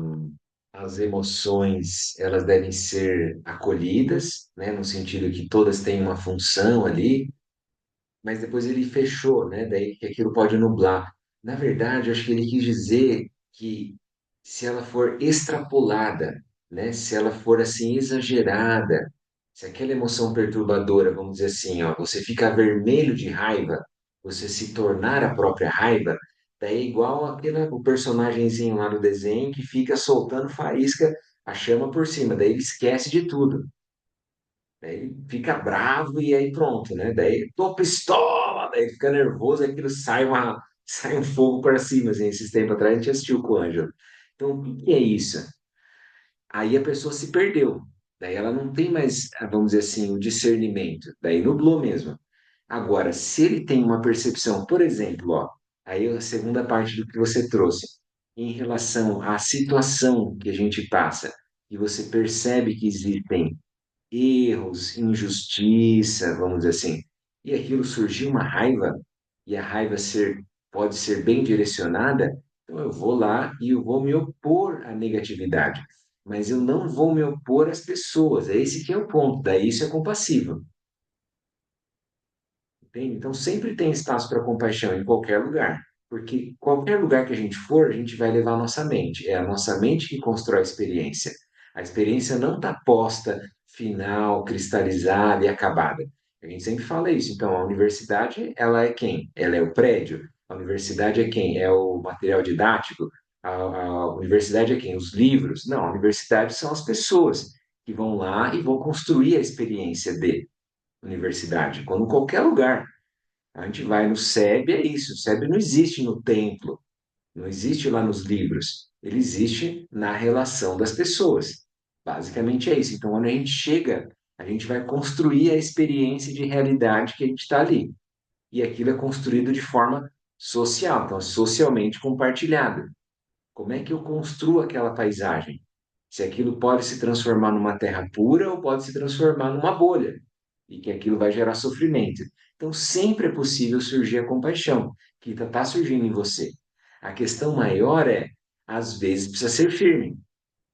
as emoções elas devem ser acolhidas, né, no sentido que todas têm uma função ali, mas depois ele fechou, né? Daí que aquilo pode nublar. Na verdade, eu acho que ele quis dizer que se ela for extrapolada, né? Se ela for assim exagerada, se aquela emoção perturbadora, vamos dizer assim, ó, você fica vermelho de raiva, você se tornar a própria raiva, Daí é igual o personagenzinho lá no desenho que fica soltando faísca, a chama por cima, daí ele esquece de tudo. Daí ele fica bravo e aí pronto, né? Daí, tô pistola, daí fica nervoso, aí aquilo sai um fogo para cima, assim, esses tempos atrás a gente assistiu com o Ângelo. Então, o que que é isso? Aí a pessoa se perdeu. Daí ela não tem mais, vamos dizer assim, o discernimento. Daí nublou mesmo. Agora, se ele tem uma percepção, por exemplo, ó, aí a segunda parte do que você trouxe, em relação à situação que a gente passa, e você percebe que existem erros, injustiça, vamos dizer assim, e aquilo surgiu uma raiva, e a raiva pode ser bem direcionada, então eu vou lá e eu vou me opor à negatividade, mas eu não vou me opor às pessoas, é esse que é o ponto, daí isso é compassivo, entende? Então sempre tem espaço para compaixão em qualquer lugar, porque qualquer lugar que a gente for, a gente vai levar a nossa mente, é a nossa mente que constrói a experiência. A experiência não está posta, final, cristalizada e acabada. A gente sempre fala isso. Então, a universidade, ela é quem? Ela é o prédio. A universidade é quem? É o material didático. A universidade é quem? Os livros. Não, a universidade são as pessoas que vão lá e vão construir a experiência de universidade, como em qualquer lugar. A gente vai no SEB, é isso. O SEB não existe no templo, não existe lá nos livros. Ele existe na relação das pessoas. Basicamente é isso. Então, quando a gente chega, a gente vai construir a experiência de realidade que a gente está ali. E aquilo é construído de forma social, então, socialmente compartilhado. Como é que eu construo aquela paisagem? Se aquilo pode se transformar numa terra pura ou pode se transformar numa bolha, e que aquilo vai gerar sofrimento. Então, sempre é possível surgir a compaixão, que está surgindo em você. A questão maior é, às vezes, precisa ser firme,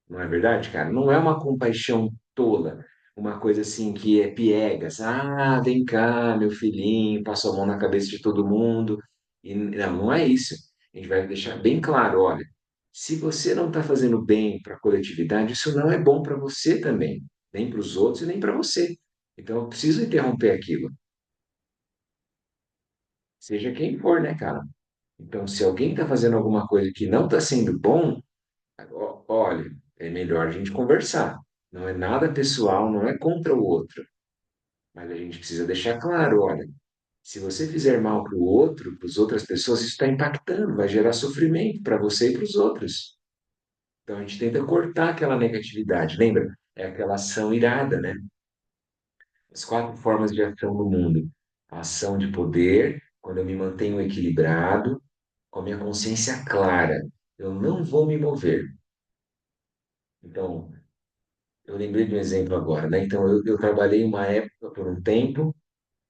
não é verdade, cara? Não é uma compaixão tola, uma coisa assim que é piegas. Ah, vem cá, meu filhinho, passou a mão na cabeça de todo mundo. E não, não é isso. A gente vai deixar bem claro, olha, se você não está fazendo bem para a coletividade, isso não é bom para você também, nem para os outros e nem para você. Então, eu preciso interromper aquilo, seja quem for, né, cara? Então, se alguém está fazendo alguma coisa que não está sendo bom, olha, é melhor a gente conversar. Não é nada pessoal, não é contra o outro. Mas a gente precisa deixar claro, olha, se você fizer mal para o outro, para as outras pessoas, isso está impactando, vai gerar sofrimento para você e para os outros. Então a gente tenta cortar aquela negatividade. Lembra? É aquela ação irada, né? As quatro formas de ação no mundo. A ação de poder, quando eu me mantenho equilibrado, com a minha consciência clara. Eu não vou me mover. Então, eu lembrei de um exemplo agora, né? Então, eu trabalhei uma época, por um tempo,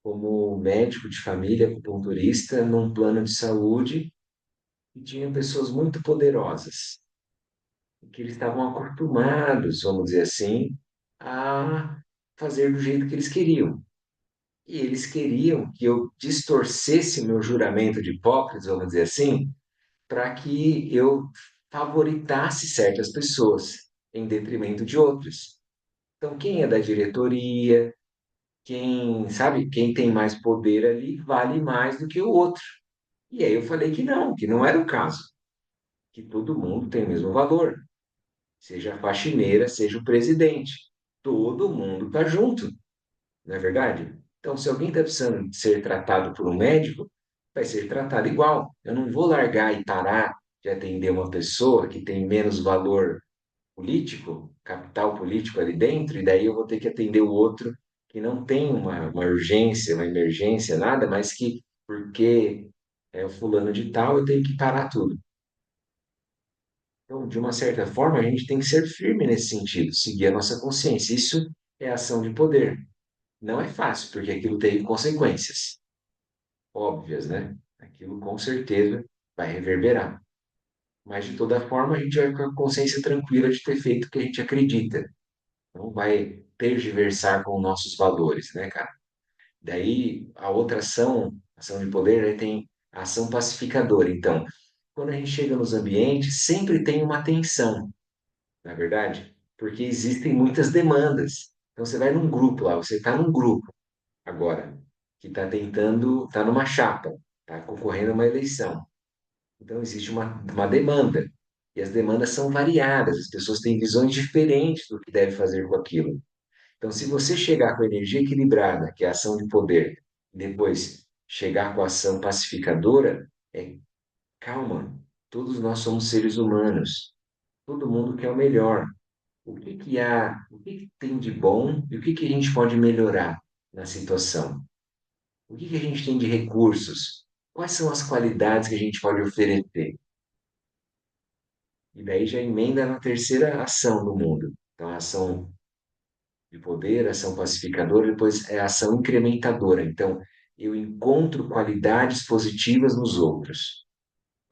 como médico de família, acupunturista, num plano de saúde, e tinha pessoas muito poderosas, que eles estavam acostumados, vamos dizer assim, a fazer do jeito que eles queriam. E eles queriam que eu distorcesse meu juramento de Hipócrates, vamos dizer assim, para que eu favoritasse certas pessoas em detrimento de outras. Então, quem é da diretoria, quem, sabe, quem tem mais poder ali vale mais do que o outro. E aí eu falei que não era o caso, que todo mundo tem o mesmo valor, seja a faxineira, seja o presidente. Todo mundo está junto, não é verdade? Então, se alguém está precisando ser tratado por um médico, vai ser tratado igual. Eu não vou largar e parar de atender uma pessoa que tem menos valor político, capital político ali dentro, e daí eu vou ter que atender o outro que não tem uma urgência, uma emergência, nada, mas que, porque é o fulano de tal, eu tenho que parar tudo. Então, de uma certa forma, a gente tem que ser firme nesse sentido, seguir a nossa consciência. Isso é ação de poder. Não é fácil, porque aquilo tem consequências óbvias, né? Aquilo com certeza vai reverberar. Mas, de toda forma, a gente vai com a consciência tranquila de ter feito o que a gente acredita. Não vai tergiversar com nossos valores, né, cara? Daí, a outra ação, ação de poder, aí tem a ação pacificadora. Então, quando a gente chega nos ambientes, sempre tem uma tensão, na verdade, porque existem muitas demandas. Então, você vai num grupo lá, você está num grupo agora, que está tentando, está numa chapa, está concorrendo a uma eleição. Então, existe uma demanda. E as demandas são variadas, as pessoas têm visões diferentes do que deve fazer com aquilo. Então, se você chegar com a energia equilibrada, que é a ação de poder, e depois chegar com a ação pacificadora, é calma, todos nós somos seres humanos, todo mundo quer o melhor. O que que tem de bom e o que que a gente pode melhorar na situação? O que que a gente tem de recursos? Quais são as qualidades que a gente pode oferecer? E daí já emenda na terceira ação do mundo. Então, a ação de poder, ação pacificadora, depois é a ação incrementadora. Então, eu encontro qualidades positivas nos outros,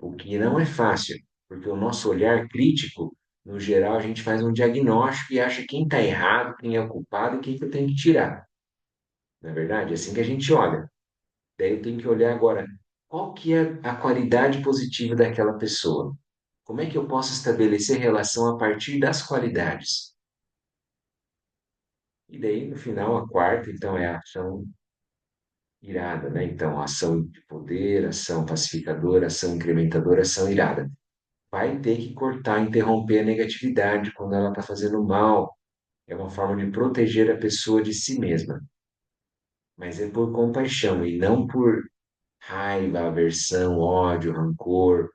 o que não é fácil, porque o nosso olhar crítico, no geral, a gente faz um diagnóstico e acha quem está errado, quem é o culpado e quem que eu tenho que tirar. Na verdade, é assim que a gente olha. Daí eu tenho que olhar agora, qual que é a qualidade positiva daquela pessoa? Como é que eu posso estabelecer relação a partir das qualidades? E daí, no final, a quarta, então, é a ação irada, né? Então, ação de poder, ação pacificadora, ação incrementadora, ação irada. Vai ter que cortar, interromper a negatividade quando ela está fazendo mal. É uma forma de proteger a pessoa de si mesma. Mas é por compaixão e não por raiva, aversão, ódio, rancor.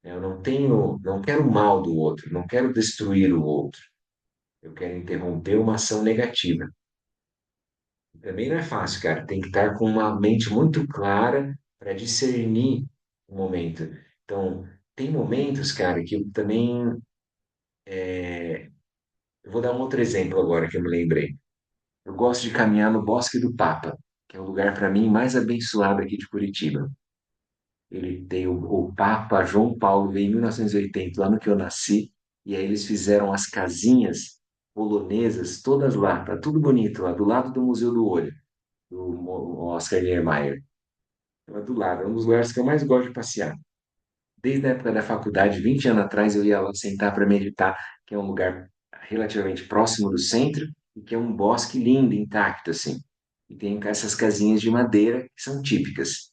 Eu não quero o mal do outro, não quero destruir o outro. Eu quero interromper uma ação negativa. Também não é fácil, cara. Tem que estar com uma mente muito clara para discernir o momento. Então, tem momentos, cara, que eu também. Eu vou dar um outro exemplo agora que eu me lembrei. Eu gosto de caminhar no Bosque do Papa, que é o lugar, para mim, mais abençoado aqui de Curitiba. Ele tem o Papa João Paulo, veio em 1980, lá no que eu nasci, e aí eles fizeram as casinhas polonesas todas lá, tá tudo bonito lá, do lado do Museu do Olho, do Oscar Niemeyer. Lá do lado, é um dos lugares que eu mais gosto de passear. Desde a época da faculdade, 20 anos atrás, eu ia lá sentar para meditar, que é um lugar relativamente próximo do centro e que é um bosque lindo, intacto, assim. E tem essas casinhas de madeira que são típicas.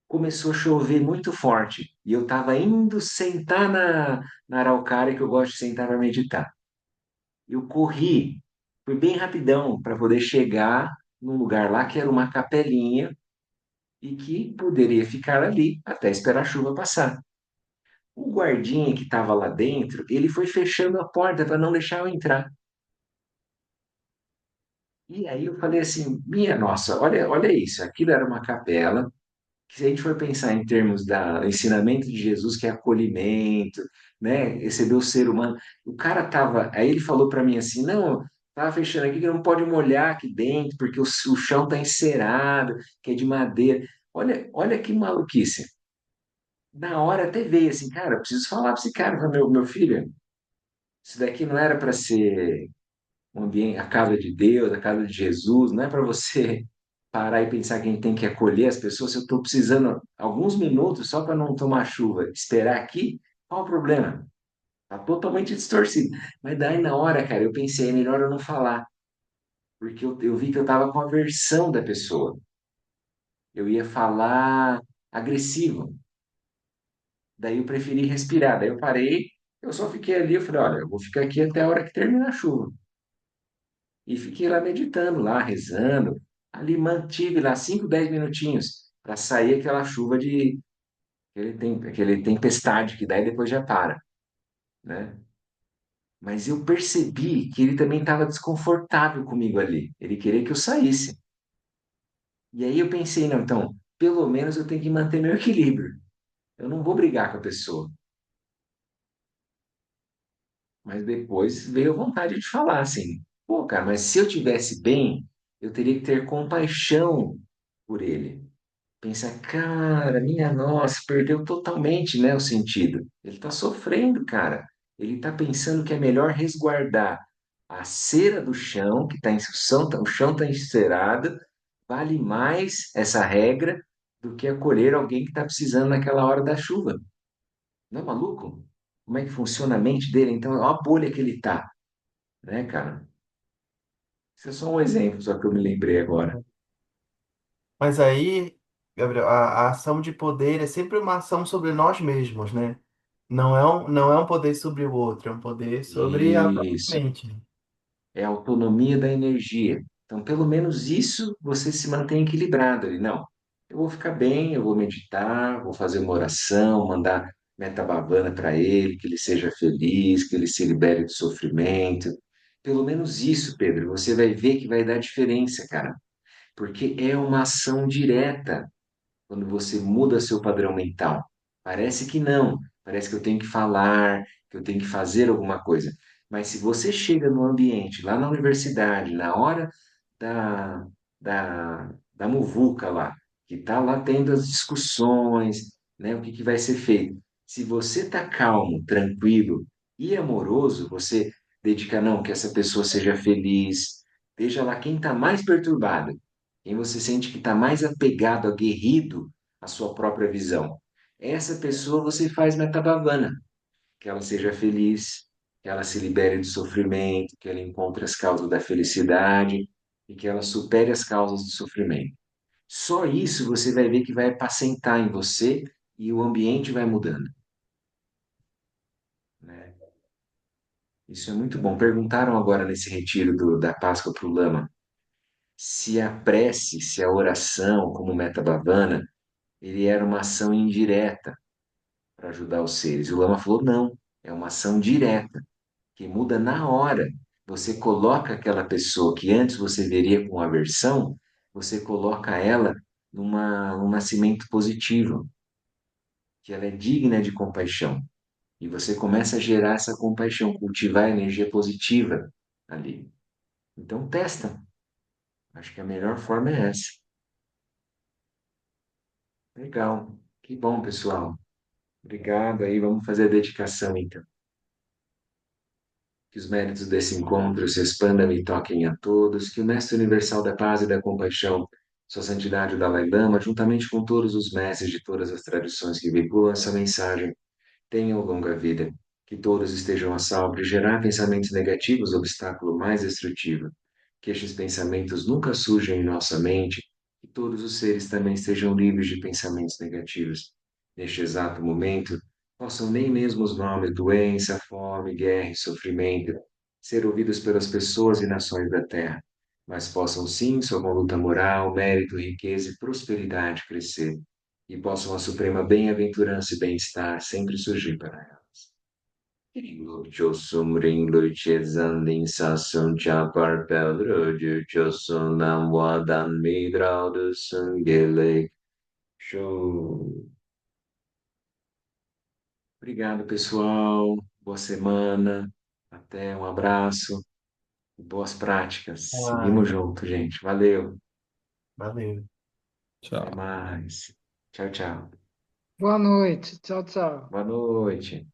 Começou a chover muito forte e eu estava indo sentar na araucária que eu gosto de sentar para meditar. Eu corri, fui bem rapidão para poder chegar num lugar lá que era uma capelinha e que poderia ficar ali até esperar a chuva passar. O guardinha que estava lá dentro, ele foi fechando a porta para não deixar eu entrar. E aí eu falei assim, minha nossa, olha isso, aquilo era uma capela, que se a gente for pensar em termos do ensinamento de Jesus, que é acolhimento, né, receber o ser humano, o cara tava, aí ele falou para mim assim, não, tava fechando aqui que não pode molhar aqui dentro, porque o chão tá encerado, que é de madeira. Olha que maluquice. Na hora até veio assim, cara, eu preciso falar para esse cara, para meu filho, isso daqui não era para ser um ambiente, a casa de Deus, a casa de Jesus, não é para você parar e pensar que a gente tem que acolher as pessoas. Se eu estou precisando alguns minutos só para não tomar chuva, esperar aqui, qual o problema? Tá totalmente distorcido. Mas daí na hora, cara, eu pensei, é melhor eu não falar, porque eu vi que eu estava com aversão da pessoa. Eu ia falar agressivo. Daí eu preferi respirar. Daí eu parei, eu só fiquei ali, eu falei, olha, eu vou ficar aqui até a hora que terminar a chuva. E fiquei lá meditando, lá rezando. Ali mantive lá 5, 10 minutinhos para sair aquela chuva de aquele tempestade que daí depois já para, né? Mas eu percebi que ele também estava desconfortável comigo ali. Ele queria que eu saísse. E aí eu pensei, não, então, pelo menos eu tenho que manter meu equilíbrio. Eu não vou brigar com a pessoa. Mas depois veio a vontade de falar assim, pô, cara, mas se eu tivesse bem, eu teria que ter compaixão por ele. Pensa, cara, minha nossa, perdeu totalmente, né, o sentido. Ele está sofrendo, cara. Ele está pensando que é melhor resguardar a cera do chão, que está em o chão está encerado, vale mais essa regra do que acolher alguém que está precisando naquela hora da chuva. Não é maluco? Como é que funciona a mente dele? Então, olha a bolha que ele tá, né, cara? Isso é só um exemplo, só que eu me lembrei agora. Mas aí, Gabriel, a ação de poder é sempre uma ação sobre nós mesmos, né? Não é um poder sobre o outro, é um poder sobre a própria Isso. mente. É a autonomia da energia. Então, pelo menos isso você se mantém equilibrado ali. Não, eu vou ficar bem, eu vou meditar, vou fazer uma oração, mandar metabhavana para ele, que ele seja feliz, que ele se libere do sofrimento. Pelo menos isso, Pedro, você vai ver que vai dar diferença, cara, porque é uma ação direta quando você muda seu padrão mental. Parece que não, parece que eu tenho que falar, que eu tenho que fazer alguma coisa. Mas se você chega no ambiente, lá na universidade, na hora da, da muvuca lá, que está lá tendo as discussões, né, o que vai ser feito. Se você está calmo, tranquilo e amoroso, você dedica, não, que essa pessoa seja feliz, veja lá quem está mais perturbado, quem você sente que está mais apegado, aguerrido à sua própria visão. Essa pessoa você faz metabhavana, que ela seja feliz, que ela se libere do sofrimento, que ela encontre as causas da felicidade e que ela supere as causas do sofrimento. Só isso você vai ver que vai apacentar em você e o ambiente vai mudando, né? Isso é muito bom. Perguntaram agora nesse retiro da Páscoa para o Lama se a prece, se a oração, como metabhavana, ele era uma ação indireta para ajudar os seres. E o Lama falou: não, é uma ação direta, que muda na hora. Você coloca aquela pessoa que antes você veria com aversão, você coloca ela num nascimento positivo, que ela é digna de compaixão. E você começa a gerar essa compaixão, cultivar a energia positiva ali. Então, testa. Acho que a melhor forma é essa. Legal. Que bom, pessoal. Obrigado aí. Vamos fazer a dedicação, então. Que os méritos desse encontro se expandam e toquem a todos, que o Mestre Universal da Paz e da Compaixão, Sua Santidade o Dalai Lama, juntamente com todos os mestres de todas as tradições que veiculam essa mensagem, tenham longa vida, que todos estejam a salvo de gerar pensamentos negativos, obstáculo mais destrutivo, que estes pensamentos nunca surjam em nossa mente, que todos os seres também estejam livres de pensamentos negativos. Neste exato momento, possam nem mesmo os nomes doença, fome, guerra e sofrimento ser ouvidos pelas pessoas e nações da Terra, mas possam sim, sob uma luta moral, mérito, riqueza e prosperidade crescer, e possam a suprema bem-aventurança e bem-estar sempre surgir para elas. Chosum ring chezan din sasum chapar pedro chosum nam wadan midrau do sungele. Show. Obrigado, pessoal. Boa semana. Até um abraço. Boas práticas. Ah, Seguimos junto, gente. Valeu. valeu. Até Tchau. mais. Tchau, tchau. Boa noite. Tchau, tchau. Boa noite.